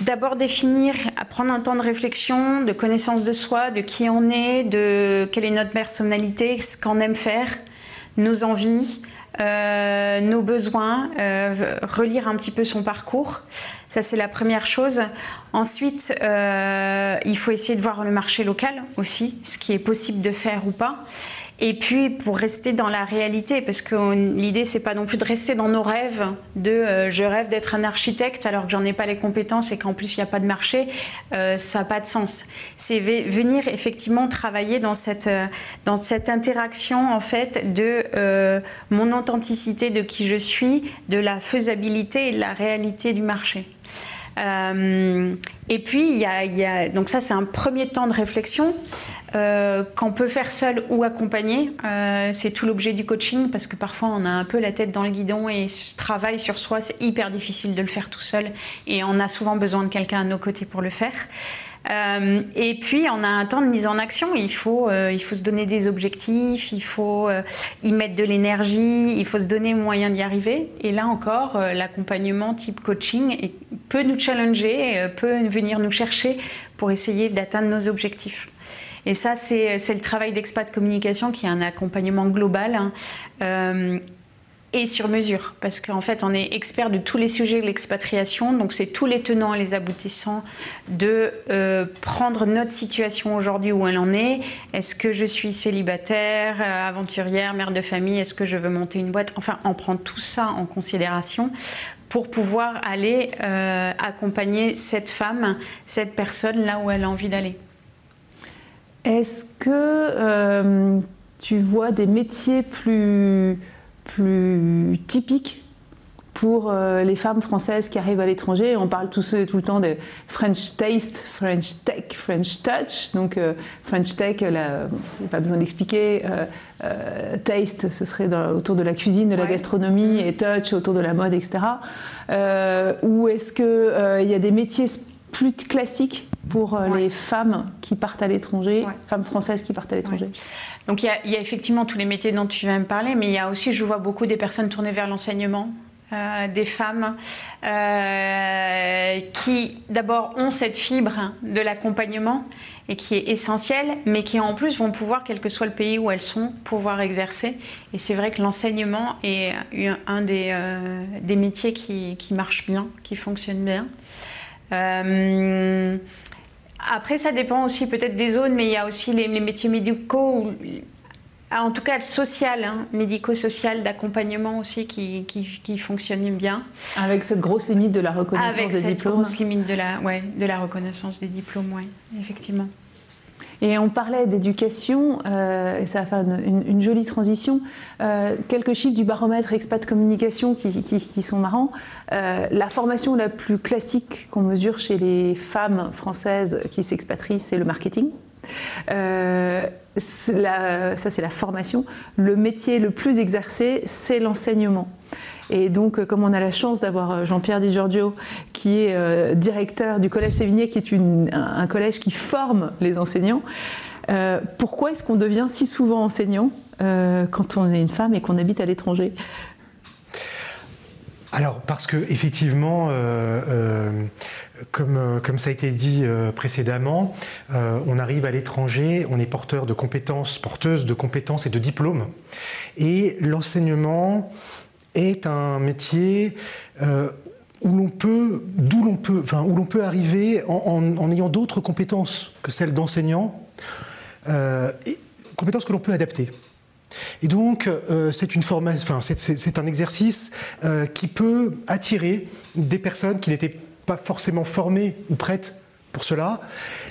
d'abord définir, prendre un temps de réflexion, de connaissance de soi, de qui on est, de quelle est notre personnalité, ce qu'on aime faire, nos envies, nos besoins, relire un petit peu son parcours. Ça, c'est la première chose. Ensuite, il faut essayer de voir le marché local aussi, ce qui est possible de faire ou pas. Et puis, pour rester dans la réalité, parce que l'idée, c'est pas non plus de rester dans nos rêves, je rêve d'être un architecte alors que j'en ai pas les compétences et qu'en plus, il n'y a pas de marché, ça n'a pas de sens. C'est venir effectivement travailler dans cette interaction, en fait, de mon authenticité, de qui je suis, de la faisabilité et de la réalité du marché. Et puis, donc ça, c'est un premier temps de réflexion qu'on peut faire seul ou accompagné. C'est tout l'objet du coaching, parce que parfois, on a un peu la tête dans le guidon et ce travail sur soi, c'est hyper difficile de le faire tout seul et on a souvent besoin de quelqu'un à nos côtés pour le faire. Et puis, on a un temps de mise en action. Il faut se donner des objectifs, il faut y mettre de l'énergie, il faut se donner moyen d'y arriver. Et là encore, l'accompagnement type coaching peut nous challenger, peut venir nous chercher pour essayer d'atteindre nos objectifs. Et ça, c'est le travail d'Expat Communication, qui est un accompagnement global. Et sur mesure, parce qu'en fait, on est expert de tous les sujets de l'expatriation, donc c'est tous les tenants et les aboutissants de prendre notre situation aujourd'hui où elle en est. Est-ce que je suis célibataire, aventurière, mère de famille, est-ce que je veux monter une boîte? Enfin, on prend tout ça en considération pour pouvoir aller accompagner cette femme, cette personne là où elle a envie d'aller. Est-ce que tu vois des métiers plus typiques pour les femmes françaises qui arrivent à l'étranger? On parle tout le temps de French taste, French tech, French touch. Donc French tech, pas besoin d'expliquer. Taste, ce serait autour de la cuisine, de la gastronomie, et touch autour de la mode, etc. Ou est-ce qu'il y a des métiers plus classiques pour les femmes qui partent à l'étranger, femmes françaises qui partent à l'étranger? Donc il y a effectivement tous les métiers dont tu viens me parler, mais il y a aussi, je vois beaucoup des personnes tournées vers l'enseignement, des femmes qui d'abord ont cette fibre de l'accompagnement et qui est essentielle, mais qui en plus vont pouvoir, quel que soit le pays où elles sont, pouvoir exercer. Et c'est vrai que l'enseignement est un des métiers qui marche bien, qui fonctionne bien. Après, ça dépend aussi peut-être des zones, mais il y a aussi les métiers médicaux, en tout cas social, médico-social, d'accompagnement aussi qui fonctionnent bien. Avec cette grosse limite de la reconnaissance des diplômes. Avec cette grosse limite de la reconnaissance des diplômes, oui, effectivement. Et on parlait d'éducation, et ça va faire une jolie transition. Quelques chiffres du baromètre Expat Communication qui sont marrants. La formation la plus classique qu'on mesure chez les femmes françaises qui s'expatrient, c'est le marketing. Ça, c'est la formation. Le métier le plus exercé, c'est l'enseignement. Et donc, comme on a la chance d'avoir Jean-Pierre Di Giorgio, qui est directeur du Collège Sévigné, qui est un collège qui forme les enseignants, pourquoi est-ce qu'on devient si souvent enseignant quand on est une femme et qu'on habite à l'étranger ? Alors, parce que effectivement, comme ça a été dit précédemment, on arrive à l'étranger, on est porteuse de compétences et de diplômes. Et l'enseignement est un métier où l'on peut arriver en ayant d'autres compétences que celles d'enseignant, compétences que l'on peut adapter. Et donc, c'est un exercice qui peut attirer des personnes qui n'étaient pas forcément formées ou prêtes pour cela,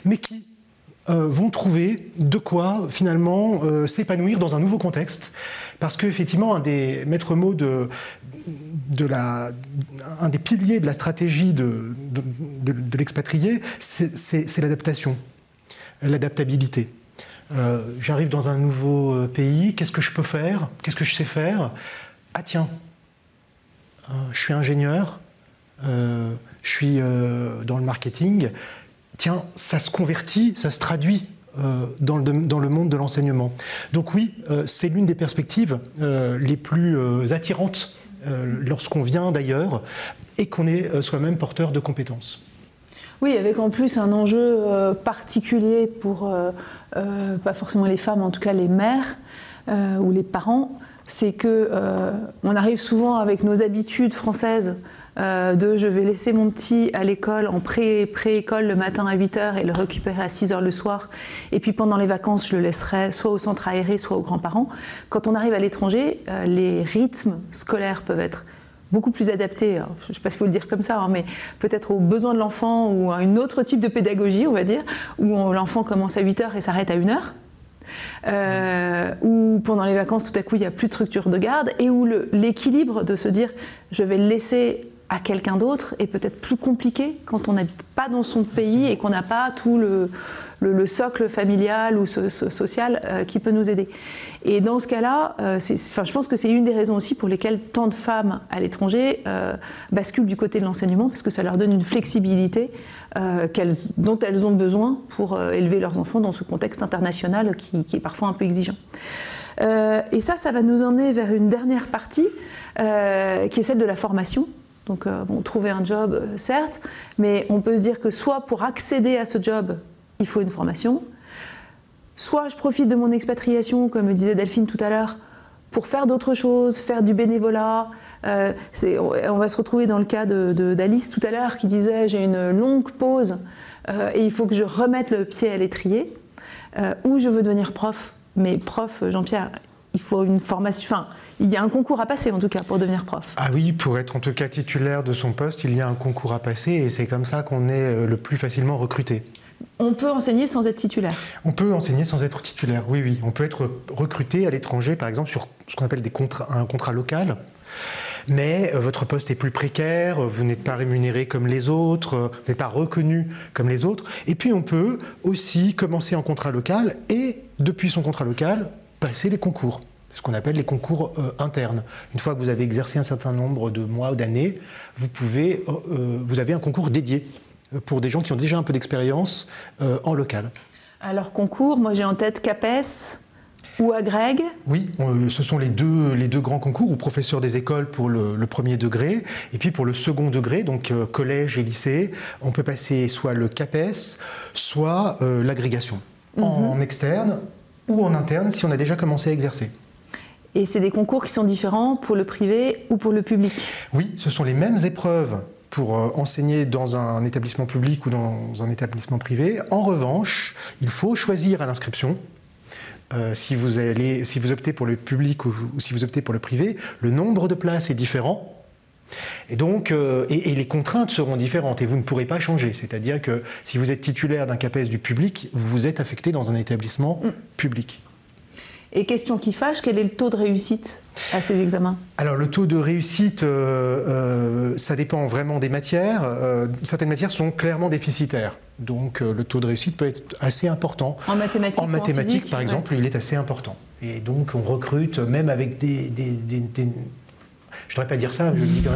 mais qui vont trouver de quoi finalement s'épanouir dans un nouveau contexte. Parce qu'effectivement, un des maîtres mots un des piliers de la stratégie de l'expatrié, c'est l'adaptation, l'adaptabilité. J'arrive dans un nouveau pays, qu'est-ce que je peux faire? Qu'est-ce que je sais faire? Ah tiens, je suis ingénieur, je suis dans le marketing. Tiens, ça se convertit, ça se traduit dans le monde de l'enseignement. Donc oui, c'est l'une des perspectives les plus attirantes lorsqu'on vient d'ailleurs et qu'on est soi-même porteur de compétences. Oui, avec en plus un enjeu particulier pour, pas forcément les femmes, en tout cas les mères ou les parents, c'est qu'on arrive souvent avec nos habitudes françaises je vais laisser mon petit à l'école, en pré-école le matin à 8h et le récupérer à 6h le soir. Et puis pendant les vacances, je le laisserai soit au centre aéré, soit aux grands-parents. Quand on arrive à l'étranger, les rythmes scolaires peuvent être beaucoup plus adaptés, alors, je ne sais pas s'il faut le dire comme ça, hein, mais peut-être aux besoins de l'enfant ou à un autre type de pédagogie, on va dire, où l'enfant commence à 8h et s'arrête à 1h. Où pendant les vacances, tout à coup, il n'y a plus de structure de garde et où l'équilibre de se dire je vais le laisser à quelqu'un d'autre est peut-être plus compliqué quand on n'habite pas dans son pays et qu'on n'a pas tout le socle familial ou social qui peut nous aider. Et dans ce cas-là, je pense que c'est une des raisons aussi pour lesquelles tant de femmes à l'étranger basculent du côté de l'enseignement, parce que ça leur donne une flexibilité dont elles ont besoin pour élever leurs enfants dans ce contexte international qui est parfois un peu exigeant. Et ça va nous emmener vers une dernière partie qui est celle de la formation. Donc, trouver un job, certes, mais on peut se dire que soit pour accéder à ce job, il faut une formation, soit je profite de mon expatriation, comme le disait Delphine tout à l'heure, pour faire d'autres choses, faire du bénévolat. On va se retrouver dans le cas d'Alice tout à l'heure qui disait j'ai une longue pause et il faut que je remette le pied à l'étrier, ou je veux devenir prof. Mais prof, Jean-Pierre, il faut une formation. Enfin, il y a un concours à passer en tout cas pour devenir prof. Ah oui, pour être en tout cas titulaire de son poste, il y a un concours à passer et c'est comme ça qu'on est le plus facilement recruté. On peut enseigner sans être titulaire? On peut enseigner sans être titulaire, oui, oui. On peut être recruté à l'étranger, par exemple, sur ce qu'on appelle un contrat local. Mais votre poste est plus précaire, vous n'êtes pas rémunéré comme les autres, vous n'êtes pas reconnu comme les autres. Et puis on peut aussi commencer en contrat local et, depuis son contrat local, passer les concours. Ce qu'on appelle les concours internes. Une fois que vous avez exercé un certain nombre de mois ou d'années, vous avez un concours dédié pour des gens qui ont déjà un peu d'expérience en local. Alors concours, moi j'ai en tête CAPES ou Agreg. Oui, ce sont les deux grands concours, ou professeur des écoles pour le premier degré, et puis pour le second degré, donc collège et lycée, on peut passer soit le CAPES, soit l'agrégation, en externe ou en interne si on a déjà commencé à exercer. Et c'est des concours qui sont différents pour le privé ou pour le public? Oui, ce sont les mêmes épreuves pour enseigner dans un établissement public ou dans un établissement privé. En revanche, il faut choisir à l'inscription, si vous optez pour le public ou si vous optez pour le privé, le nombre de places est différent. Et donc, et les contraintes seront différentes et vous ne pourrez pas changer. C'est-à-dire que si vous êtes titulaire d'un CAPES du public, vous êtes affecté dans un établissement public. Et question qui fâche, quel est le taux de réussite à ces examens? Alors le taux de réussite, ça dépend vraiment des matières. Certaines matières sont clairement déficitaires. Donc le taux de réussite peut être assez important. En mathématiques, physique, par exemple, il est assez important. Et donc on recrute même avec je ne devrais pas dire ça, mais je le dis quand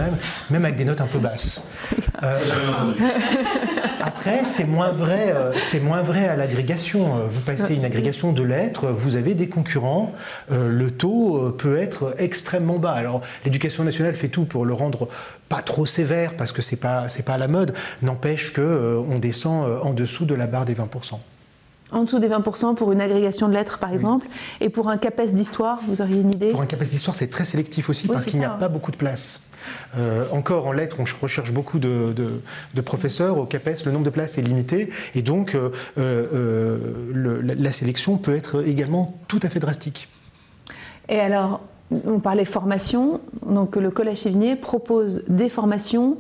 même avec des notes un peu basses. Après, c'est moins vrai à l'agrégation. Vous passez une agrégation de lettres, vous avez des concurrents, le taux peut être extrêmement bas. Alors, l'éducation nationale fait tout pour le rendre pas trop sévère, parce que c'est pas à la mode, n'empêche qu'on descend en dessous de la barre des 20%. En dessous des 20% pour une agrégation de lettres, par exemple. Et pour un CAPES d'histoire, vous auriez une idée? Pour un CAPES d'histoire, c'est très sélectif aussi, parce qu'il n'y a pas beaucoup de place. Encore en lettres, on recherche beaucoup de professeurs. Au CAPES, le nombre de places est limité. Et donc, la sélection peut être également tout à fait drastique. Et alors, on parlait formation. Donc, le Collège Sévigné propose des formations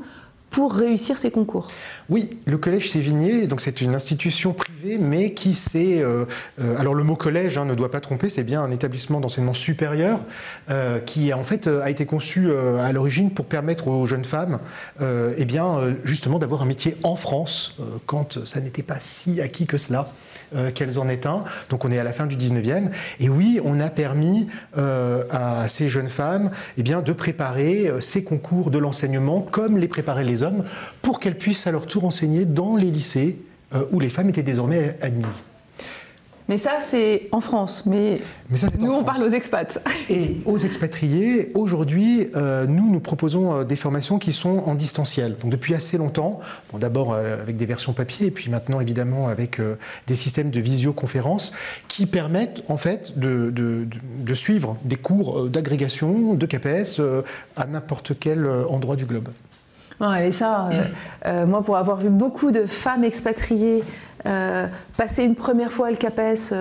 pour réussir ces concours. Oui, le Collège Sévigné, donc c'est une institution privée, mais qui s'est... alors le mot collège ne doit pas tromper, c'est bien un établissement d'enseignement supérieur qui en fait a été conçu à l'origine pour permettre aux jeunes femmes justement d'avoir un métier en France, quand ça n'était pas si acquis que cela. Qu'elles en aient un. Donc on est à la fin du 19e. Et oui, on a permis à ces jeunes femmes de préparer ces concours de l'enseignement comme les préparaient les hommes, pour qu'elles puissent à leur tour enseigner dans les lycées où les femmes étaient désormais admises. Mais ça, c'est en France. Mais ça, nous, on parle aux expats. Et aux expatriés, aujourd'hui, nous proposons des formations qui sont en distanciel. Donc depuis assez longtemps, bon, d'abord avec des versions papier, et puis maintenant, évidemment, avec des systèmes de visioconférence qui permettent, en fait, de suivre des cours d'agrégation, de CAPES, à n'importe quel endroit du globe. Ouais, et ça, moi, pour avoir vu beaucoup de femmes expatriées passer une première fois le CAPES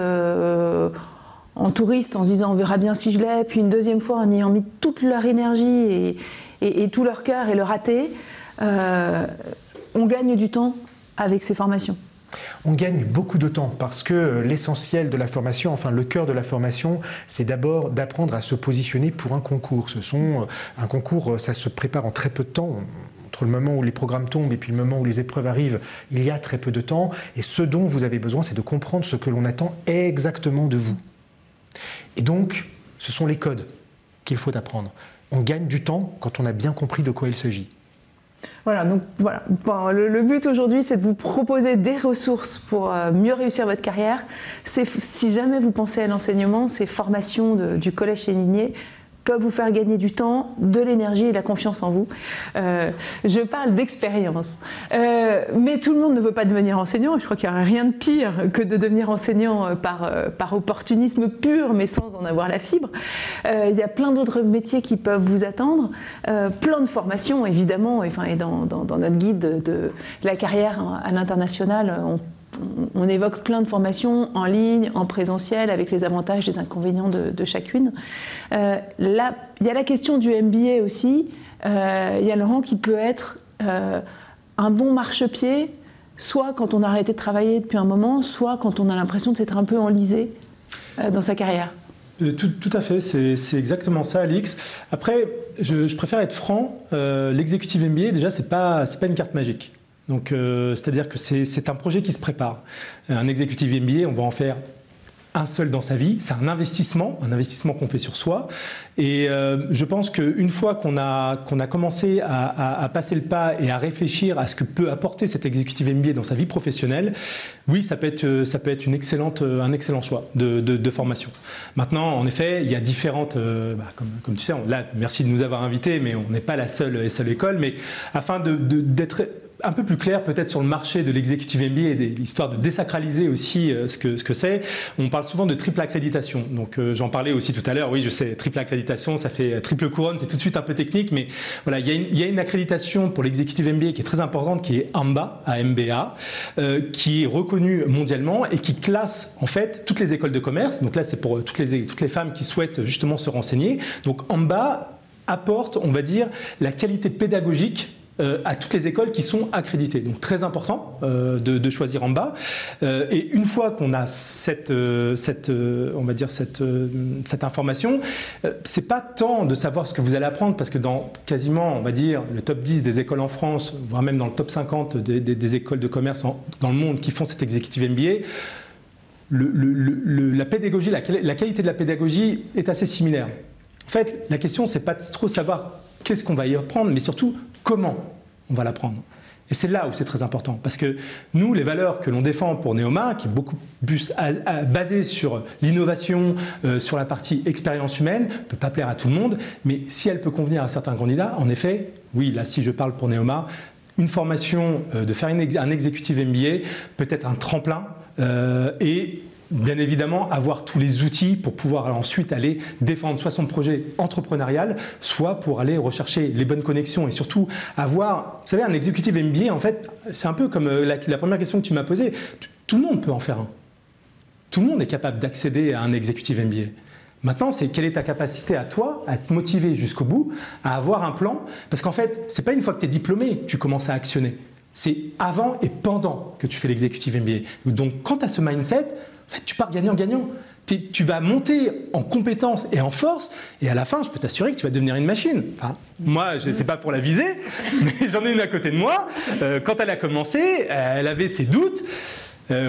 en touriste, en se disant on verra bien si je l'ai, puis une deuxième fois en ayant mis toute leur énergie et tout leur cœur et le rater, on gagne du temps avec ces formations. On gagne beaucoup de temps parce que l'essentiel de la formation, enfin le cœur de la formation, c'est d'abord d'apprendre à se positionner pour un concours. Un concours, ça se prépare en très peu de temps. Entre le moment où les programmes tombent et puis le moment où les épreuves arrivent, il y a très peu de temps. Et ce dont vous avez besoin, c'est de comprendre ce que l'on attend exactement de vous. Et donc, ce sont les codes qu'il faut apprendre. On gagne du temps quand on a bien compris de quoi il s'agit. Voilà, donc voilà. Bon, le but aujourd'hui, c'est de vous proposer des ressources pour mieux réussir votre carrière. Si jamais vous pensez à l'enseignement, ces formations du Collège Sévigné peuvent vous faire gagner du temps, de l'énergie et de la confiance en vous. Je parle d'expérience. Mais tout le monde ne veut pas devenir enseignant. Je crois qu'il n'y a rien de pire que de devenir enseignant par opportunisme pur, mais sans en avoir la fibre. Il y a plein d'autres métiers qui peuvent vous attendre. Plein de formations, évidemment. Et dans notre guide de la carrière à l'international, on évoque plein de formations en ligne, en présentiel, avec les avantages et les inconvénients de chacune. Là, il y a la question du MBA aussi. Il y a le rang qui peut être un bon marchepied, soit quand on a arrêté de travailler depuis un moment, soit quand on a l'impression de s'être un peu enlisé dans sa carrière. Tout à fait, c'est exactement ça, Alix. Après, je préfère être franc. L'executive MBA, déjà, c'est pas une carte magique. Donc, c'est-à-dire que c'est un projet qui se prépare. Un executive MBA, on va en faire un seul dans sa vie. C'est un investissement qu'on fait sur soi. Et je pense qu'une fois qu'on a commencé à passer le pas et à réfléchir à ce que peut apporter cet executive MBA dans sa vie professionnelle, oui, ça peut être un excellent choix de formation. Maintenant, en effet, il y a différentes, comme tu sais, là, merci de nous avoir invités, mais on n'est pas la seule école. Mais afin d'être un peu plus clair peut-être sur le marché de l'executive MBA et l'histoire de désacraliser aussi ce que c'est. On parle souvent de triple accréditation. Donc j'en parlais aussi tout à l'heure. Oui, je sais, triple accréditation, ça fait triple couronne, c'est tout de suite un peu technique, mais voilà, il y a une accréditation pour l'executive MBA qui est très importante, qui est AMBA, qui est reconnue mondialement et qui classe en fait toutes les écoles de commerce. Donc là, c'est pour toutes les femmes qui souhaitent justement se renseigner. Donc AMBA apporte, on va dire, la qualité pédagogique à toutes les écoles qui sont accréditées. Donc très important de choisir en bas. Et une fois qu'on a cette information, c'est pas tant de savoir ce que vous allez apprendre, parce que dans quasiment, on va dire, le top 10 des écoles en France, voire même dans le top 50 des écoles de commerce dans le monde qui font cet executive MBA, la pédagogie, la qualité de la pédagogie est assez similaire. En fait, la question, c'est pas trop savoir qu'est-ce qu'on va y apprendre, mais surtout comment on va l'apprendre. Et c'est là où c'est très important, parce que nous, les valeurs que l'on défend pour Neoma, qui est beaucoup plus basée sur l'innovation, sur la partie expérience humaine, ne peut pas plaire à tout le monde, mais si elle peut convenir à certains candidats, en effet, oui, là, si je parle pour Neoma, une formation, de faire un executive MBA peut être un tremplin et bien évidemment avoir tous les outils pour pouvoir ensuite aller défendre soit son projet entrepreneurial, soit pour aller rechercher les bonnes connexions et surtout avoir, vous savez, un executive MBA, en fait, c'est un peu comme la première question que tu m'as posée, tout le monde peut en faire un. Tout le monde est capable d'accéder à un executive MBA. Maintenant, c'est quelle est ta capacité à toi, à te motiver jusqu'au bout, à avoir un plan, parce qu'en fait, c'est pas une fois que tu es diplômé que tu commences à actionner. C'est avant et pendant que tu fais l'executive MBA. Donc, quand tu as ce mindset, en fait, tu pars gagnant-gagnant. Tu vas monter en compétences et en force, et à la fin, je peux t'assurer que tu vas devenir une machine. Enfin, moi, je ne sais pas pour la viser, mais j'en ai une à côté de moi. Quand elle a commencé, elle avait ses doutes.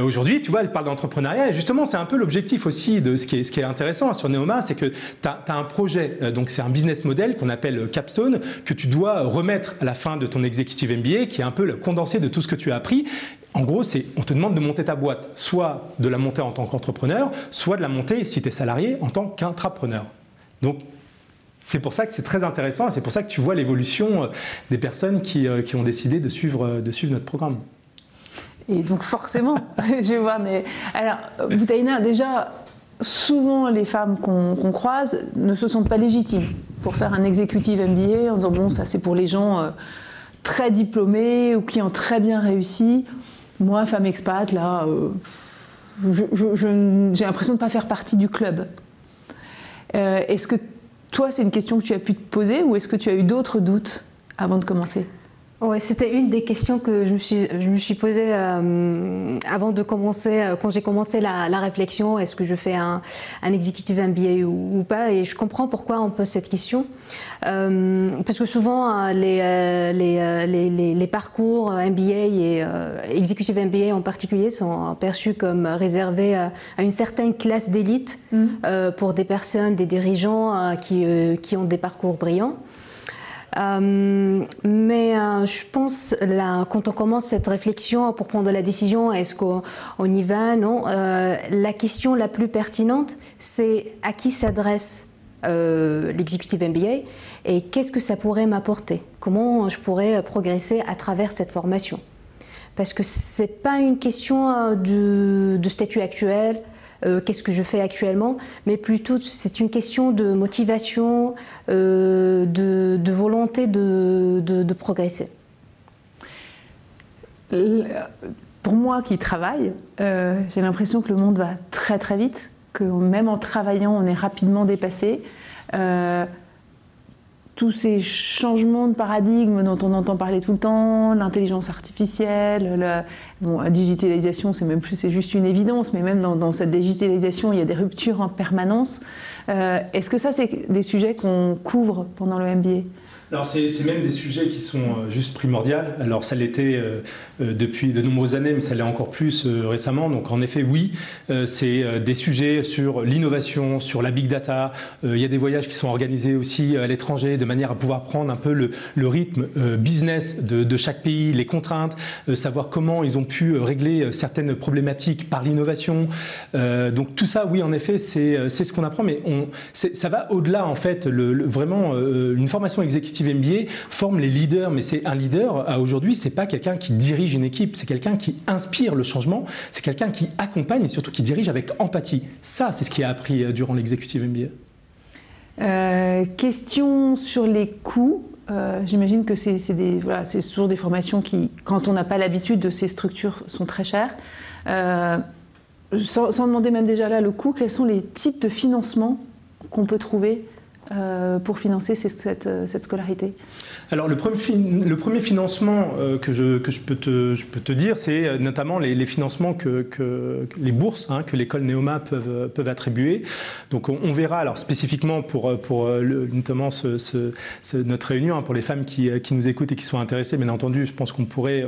Aujourd'hui, tu vois, elle parle d'entrepreneuriat et justement, c'est un peu l'objectif aussi de ce qui est intéressant sur Neoma, c'est que tu as un projet, donc c'est un business model qu'on appelle Capstone, que tu dois remettre à la fin de ton executive MBA, qui est un peu le condensé de tout ce que tu as appris. En gros, on te demande de monter ta boîte, soit de la monter en tant qu'entrepreneur, soit de la monter, si tu es salarié, en tant qu'intrapreneur. Donc, c'est pour ça que c'est très intéressant et c'est pour ça que tu vois l'évolution des personnes qui ont décidé de suivre notre programme. Et donc forcément, je vais voir. Alors, Boutaina, déjà, souvent les femmes qu'on croise ne se sentent pas légitimes pour faire un executive MBA en disant bon, ça c'est pour les gens très diplômés ou qui ont très bien réussi. Moi, femme expat, là, j'ai l'impression de ne pas faire partie du club. Est-ce que toi, c'est une question que tu as pu te poser ou est-ce que tu as eu d'autres doutes avant de commencer ? Ouais, c'était une des questions que je me suis posée avant de commencer, quand j'ai commencé la réflexion, est-ce que je fais un executive MBA ou pas, et je comprends pourquoi on pose cette question. Parce que souvent, les parcours MBA et executive MBA en particulier sont perçus comme réservés à une certaine classe d'élite pour des personnes, des dirigeants qui ont des parcours brillants. Mais je pense, là, quand on commence cette réflexion pour prendre la décision, est-ce qu'on y va, non, la question la plus pertinente, c'est à qui s'adresse l'executive MBA et qu'est-ce que ça pourrait m'apporter, comment je pourrais progresser à travers cette formation. Parce que ce n'est pas une question de statut actuel, qu'est-ce que je fais actuellement, mais plutôt c'est une question de motivation, de volonté de progresser. Pour moi qui travaille, j'ai l'impression que le monde va très très vite, que même en travaillant, on est rapidement dépassé. Tous ces changements de paradigme dont on entend parler tout le temps, l'intelligence artificielle, la digitalisation, c'est juste une évidence, mais même dans cette digitalisation, il y a des ruptures en permanence. Est-ce que ça, c'est des sujets qu'on couvre pendant le MBA ? Alors c'est même des sujets qui sont juste primordiaux. Alors ça l'était depuis de nombreuses années, mais ça l'est encore plus récemment. Donc en effet, oui, c'est des sujets sur l'innovation, sur la big data. Il y a des voyages qui sont organisés aussi à l'étranger de manière à pouvoir prendre un peu le rythme business de chaque pays, les contraintes, savoir comment ils ont pu régler certaines problématiques par l'innovation. Donc tout ça, oui, en effet, c'est ce qu'on apprend, mais ça va au-delà en fait. Vraiment, une formation exécutive MBA forme les leaders, mais c'est un leader aujourd'hui, c'est pas quelqu'un qui dirige une équipe, c'est quelqu'un qui inspire le changement, c'est quelqu'un qui accompagne et surtout qui dirige avec empathie. Ça, c'est ce qui a appris durant l'executive MBA. Question sur les coûts. J'imagine que c'est toujours des formations qui, quand on n'a pas l'habitude de ces structures, sont très chères. Sans demander même déjà là le coût, quels sont les types de financement qu'on peut trouver pour financer cette scolarité? Alors le premier financement que je peux te dire, c'est notamment les financements que les bourses que l'école Neoma peuvent attribuer. Donc on verra alors spécifiquement pour notamment notre réunion pour les femmes qui nous écoutent et qui sont intéressées. Bien entendu, je pense qu'on pourrait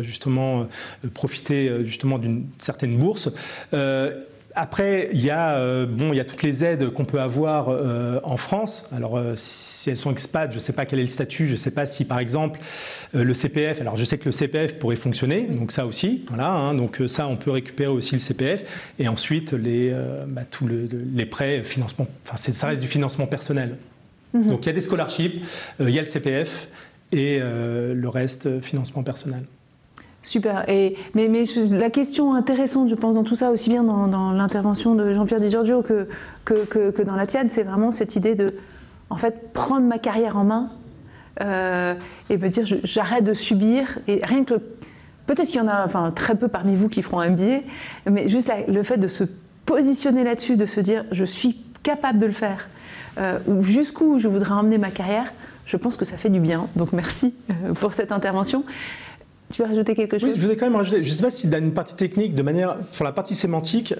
justement profiter justement d'une certaine bourse. Après, il y a toutes les aides qu'on peut avoir en France. Alors, si elles sont expats, je ne sais pas quel est le statut. Je ne sais pas si, par exemple, le CPF. Alors, je sais que le CPF pourrait fonctionner. Donc, ça aussi. Voilà. Hein, donc, ça, on peut récupérer aussi le CPF. Et ensuite, tous les prêts, financement. Enfin, ça reste du financement personnel. Donc, il y a des scholarships, il y a le CPF et le reste, financement personnel. Super. Mais la question intéressante, je pense, dans tout ça, aussi bien dans l'intervention de Jean-Pierre Di Giorgio que dans la tienne, c'est vraiment cette idée de, en fait, prendre ma carrière en main et me dire, j'arrête de subir. Et rien que peut-être qu'il y en a, très peu parmi vous qui feront un MBA, mais juste le fait de se positionner là-dessus, de se dire, je suis capable de le faire, ou jusqu'où je voudrais emmener ma carrière, je pense que ça fait du bien. Donc merci pour cette intervention. Tu veux rajouter quelque chose ? Oui, je voulais quand même rajouter, je ne sais pas si dans une partie technique, sur la partie sémantique,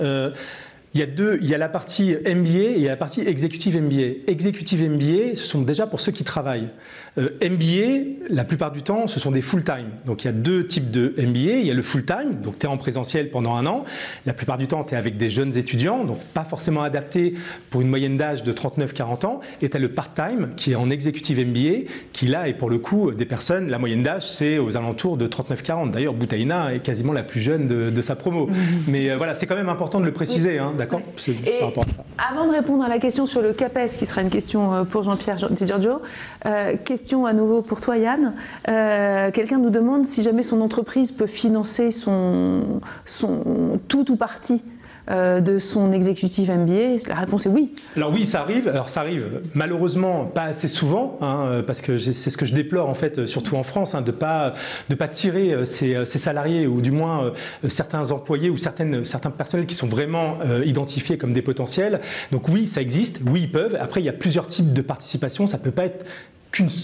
il y a la partie MBA et il y a la partie Executive MBA. Executive MBA, ce sont déjà pour ceux qui travaillent. MBA, la plupart du temps, ce sont des full-time. Donc il y a deux types de MBA. Il y a le full-time, donc tu es en présentiel pendant 1 an. La plupart du temps, tu es avec des jeunes étudiants, donc pas forcément adapté pour une moyenne d'âge de 39-40 ans. Et tu as le part-time, qui est en Executive MBA, qui là est pour le coup des personnes, la moyenne d'âge, c'est aux alentours de 39-40. D'ailleurs, Boutaïna est quasiment la plus jeune de sa promo. Mais voilà, c'est quand même important de le préciser, hein, d'accord ? C'est juste par rapport à ça. Avant de répondre à la question sur le CAPES, qui sera une question pour Jean-Pierre Di Giorgio, question à nouveau pour toi, Yann. Quelqu'un nous demande si jamais son entreprise peut financer son tout ou partie de son exécutif MBA. La réponse est oui. Alors oui, ça arrive. Alors ça arrive malheureusement pas assez souvent, hein, parce que c'est ce que je déplore en fait, surtout en France, hein, de pas tirer ces salariés ou du moins certains employés ou certains personnels qui sont vraiment identifiés comme des potentiels. Donc oui, ça existe. Oui, ils peuvent. Après, il y a plusieurs types de participation. Ça peut pas être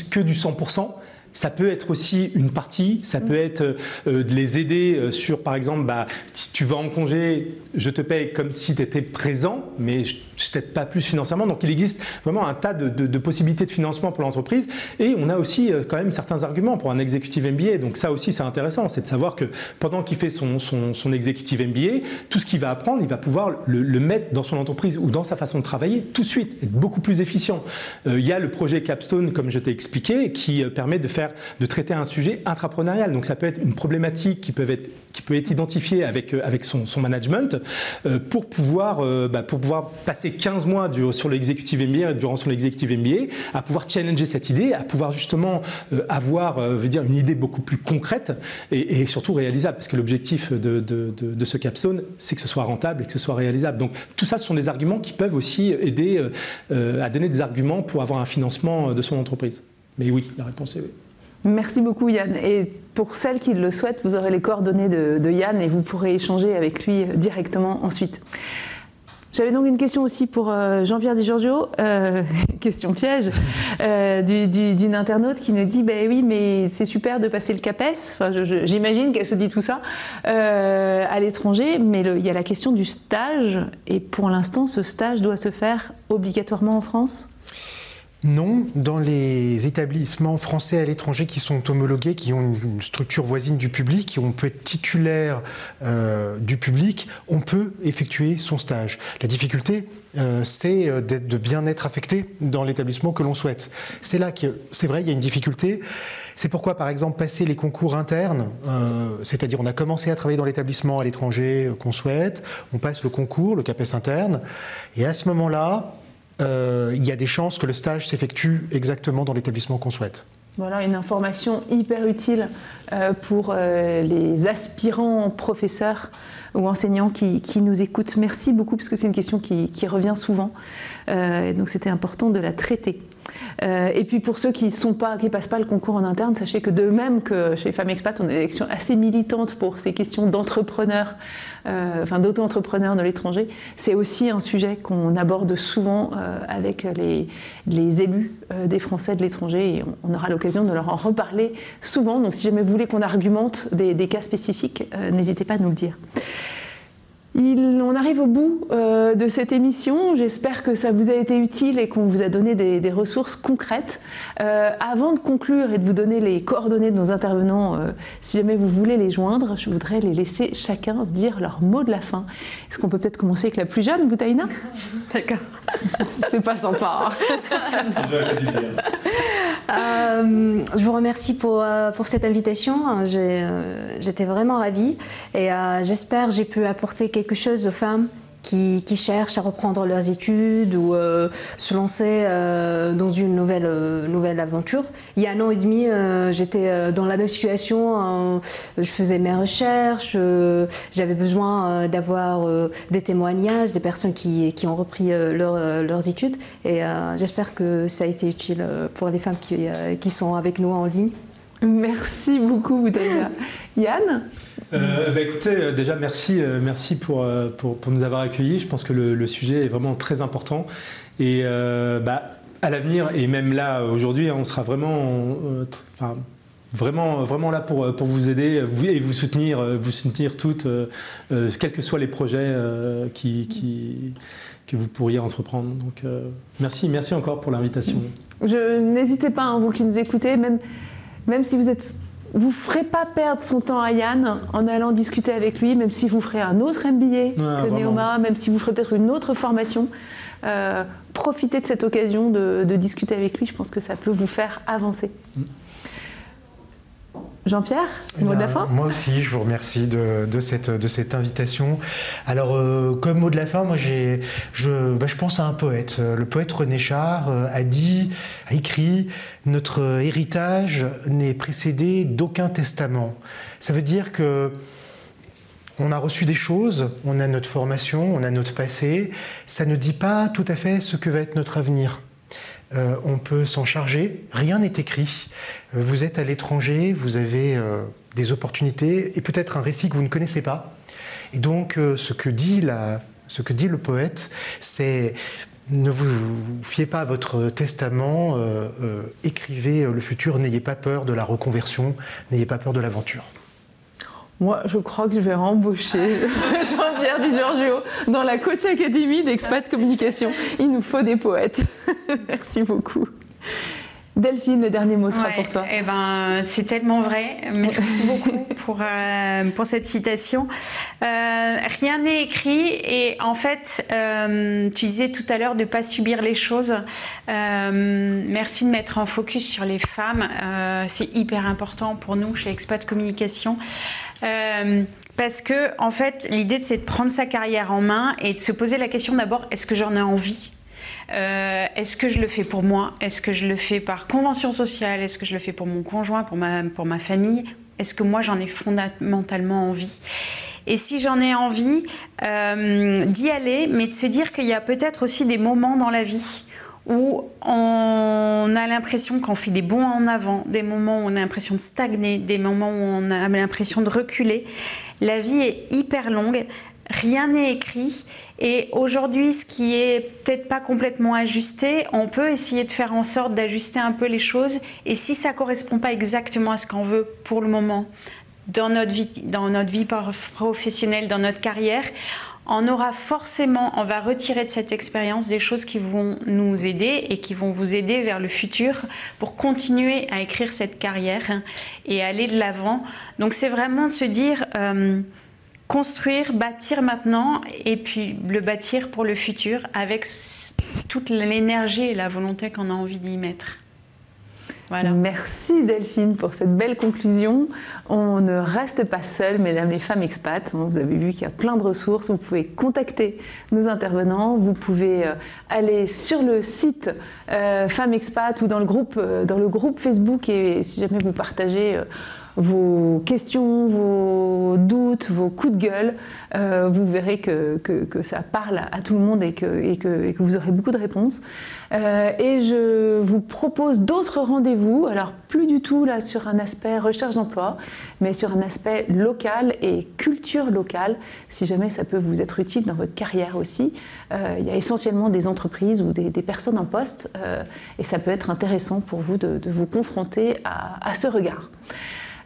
que du 100%. Ça peut être aussi une partie, ça peut être de les aider sur, par exemple, si tu vas en congé, je te paye comme si tu étais présent, mais je ne t'aide pas plus financièrement. Donc il existe vraiment un tas de possibilités de financement pour l'entreprise. Et on a aussi quand même certains arguments pour un executive MBA. Donc ça aussi c'est intéressant, c'est de savoir que pendant qu'il fait son executive MBA, tout ce qu'il va apprendre, il va pouvoir le mettre dans son entreprise ou dans sa façon de travailler tout de suite, être beaucoup plus efficient. Il y a le projet Capstone, comme je t'ai expliqué, qui permet de traiter un sujet intrapreneurial. Donc ça peut être une problématique qui peut être identifiée avec son management pour pouvoir passer 15 mois sur l'executive MBA, durant son executive MBA, à pouvoir challenger cette idée, à pouvoir justement avoir une idée beaucoup plus concrète et surtout réalisable, parce que l'objectif de ce Capstone, c'est que ce soit rentable et que ce soit réalisable. Donc tout ça, ce sont des arguments qui peuvent aussi aider à donner des arguments pour avoir un financement de son entreprise. Mais oui, la réponse est oui. Merci beaucoup Yann. Et pour celles qui le souhaitent, vous aurez les coordonnées de Yann et vous pourrez échanger avec lui directement ensuite. J'avais donc une question aussi pour Jean-Pierre Di Giorgio, question piège, d'une internaute qui nous dit oui, mais c'est super de passer le CAPES. Enfin, j'imagine qu'elle se dit tout ça à l'étranger, mais il y a la question du stage. Et pour l'instant, ce stage doit se faire obligatoirement en France ? Non, dans les établissements français à l'étranger qui sont homologués, qui ont une structure voisine du public, qui on peut être titulaire du public, on peut effectuer son stage. La difficulté, c'est de bien être affecté dans l'établissement que l'on souhaite. C'est là que, c'est vrai, il y a une difficulté. C'est pourquoi, par exemple, passer les concours internes, c'est-à-dire on a commencé à travailler dans l'établissement à l'étranger qu'on souhaite, on passe le concours, le CAPES interne, et à ce moment-là, il y a des chances que le stage s'effectue exactement dans l'établissement qu'on souhaite. Voilà une information hyper utile pour les aspirants professeurs ou enseignants qui nous écoutent. Merci beaucoup, parce que c'est une question qui revient souvent. Et donc c'était important de la traiter. Et puis pour ceux qui ne passent pas le concours en interne, sachez que de même que chez Femmes Expat, on a des actions assez militantes pour ces questions d'entrepreneurs, d'auto-entrepreneurs de l'étranger. C'est aussi un sujet qu'on aborde souvent avec les élus des Français de l'étranger, et on aura l'occasion de leur en reparler souvent. Donc si jamais vous voulez qu'on argumente des cas spécifiques, n'hésitez pas à nous le dire. On arrive au bout de cette émission. J'espère que ça vous a été utile et qu'on vous a donné des ressources concrètes. Avant de conclure et de vous donner les coordonnées de nos intervenants, si jamais vous voulez les joindre, je voudrais les laisser chacun dire leur mot de la fin. Est-ce qu'on peut peut-être commencer avec la plus jeune, Boutaïna? D'accord. C'est pas sympa. Je vous remercie pour cette invitation. J'étais vraiment ravie et j'espère que j'ai pu apporter quelque chose aux femmes qui cherchent à reprendre leurs études ou se lancer dans une nouvelle aventure. Il y a 1 an et demi, j'étais dans la même situation. Je faisais mes recherches, j'avais besoin d'avoir des témoignages, des personnes qui ont repris leurs études. Et j'espère que ça a été utile pour les femmes qui sont avec nous en ligne. Merci beaucoup, Boutaïna. Yann? Écoutez, déjà merci pour nous avoir accueillis. Je pense que le sujet est vraiment très important et à l'avenir et même là aujourd'hui, on sera vraiment là pour vous aider et vous soutenir toutes, quels que soient les projets que vous pourriez entreprendre. Donc merci encore pour l'invitation. N'hésitez pas, hein, vous qui nous écoutez, même si vous ne ferez pas perdre son temps à Yann en allant discuter avec lui, même si vous ferez un autre MBA que Neoma, même si vous ferez peut-être une autre formation. Profitez de cette occasion de discuter avec lui, je pense que ça peut vous faire avancer. Jean-Pierre, mot de la fin? Moi aussi, je vous remercie de cette invitation. Alors, comme mot de la fin, moi, je pense à un poète. Le poète René Char a écrit « Notre héritage n'est précédé d'aucun testament ». Ça veut dire que on a reçu des choses, on a notre formation, on a notre passé. Ça ne dit pas tout à fait ce que va être notre avenir. On peut s'en charger, rien n'est écrit. Vous êtes à l'étranger, vous avez des opportunités et peut-être un récit que vous ne connaissez pas. Et donc, ce que dit le poète, c'est ne vous fiez pas à votre testament, écrivez le futur, n'ayez pas peur de la reconversion, n'ayez pas peur de l'aventure. Moi, je crois que je vais embaucher Jean-Pierre Di Giorgio dans la Coach Academy d'Expat Communication. Il nous faut des poètes. Merci beaucoup. Delphine, le dernier mot sera pour toi. Eh ben, c'est tellement vrai. Merci beaucoup pour cette citation. Rien n'est écrit et en fait, tu disais tout à l'heure de ne pas subir les choses. Merci de mettre en focus sur les femmes. C'est hyper important pour nous chez Expat Communication. Parce que en fait, l'idée c'est de prendre sa carrière en main et de se poser la question d'abord, est-ce que j'en ai envie ? Est-ce que je le fais pour moi? Est-ce que je le fais par convention sociale? Est-ce que je le fais pour mon conjoint, pour ma famille? Est-ce que moi j'en ai fondamentalement envie? Et si j'en ai envie, d'y aller, mais de se dire qu'il y a peut-être aussi des moments dans la vie où on a l'impression qu'on fait des bonds en avant, des moments où on a l'impression de stagner, des moments où on a l'impression de reculer. La vie est hyper longue, rien n'est écrit et aujourd'hui, ce qui est peut-être pas complètement ajusté, on peut essayer de faire en sorte d'ajuster un peu les choses et si ça correspond pas exactement à ce qu'on veut pour le moment dans notre vie professionnelle, dans notre carrière, on va retirer de cette expérience des choses qui vont nous aider et qui vont vous aider vers le futur pour continuer à écrire cette carrière et aller de l'avant. Donc c'est vraiment de se dire construire, bâtir maintenant et puis le bâtir pour le futur avec toute l'énergie et la volonté qu'on a envie d'y mettre. Voilà. Merci Delphine pour cette belle conclusion. On ne reste pas seul, mesdames les femmes expats. Vous avez vu qu'il y a plein de ressources. Vous pouvez contacter nos intervenants. Vous pouvez aller sur le site Femmes Expat ou dans le groupe Facebook et si jamais vous partagez vos questions, vos doutes, vos coups de gueule, vous verrez que ça parle à tout le monde et que vous aurez beaucoup de réponses. Et je vous propose d'autres rendez-vous, alors plus du tout là sur un aspect recherche d'emploi, mais sur un aspect local et culture locale, si jamais ça peut vous être utile dans votre carrière aussi. Il y a essentiellement des entreprises ou des personnes en poste et ça peut être intéressant pour vous de vous confronter à ce regard.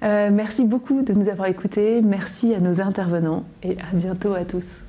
Merci beaucoup de nous avoir écoutés, merci à nos intervenants et à bientôt à tous.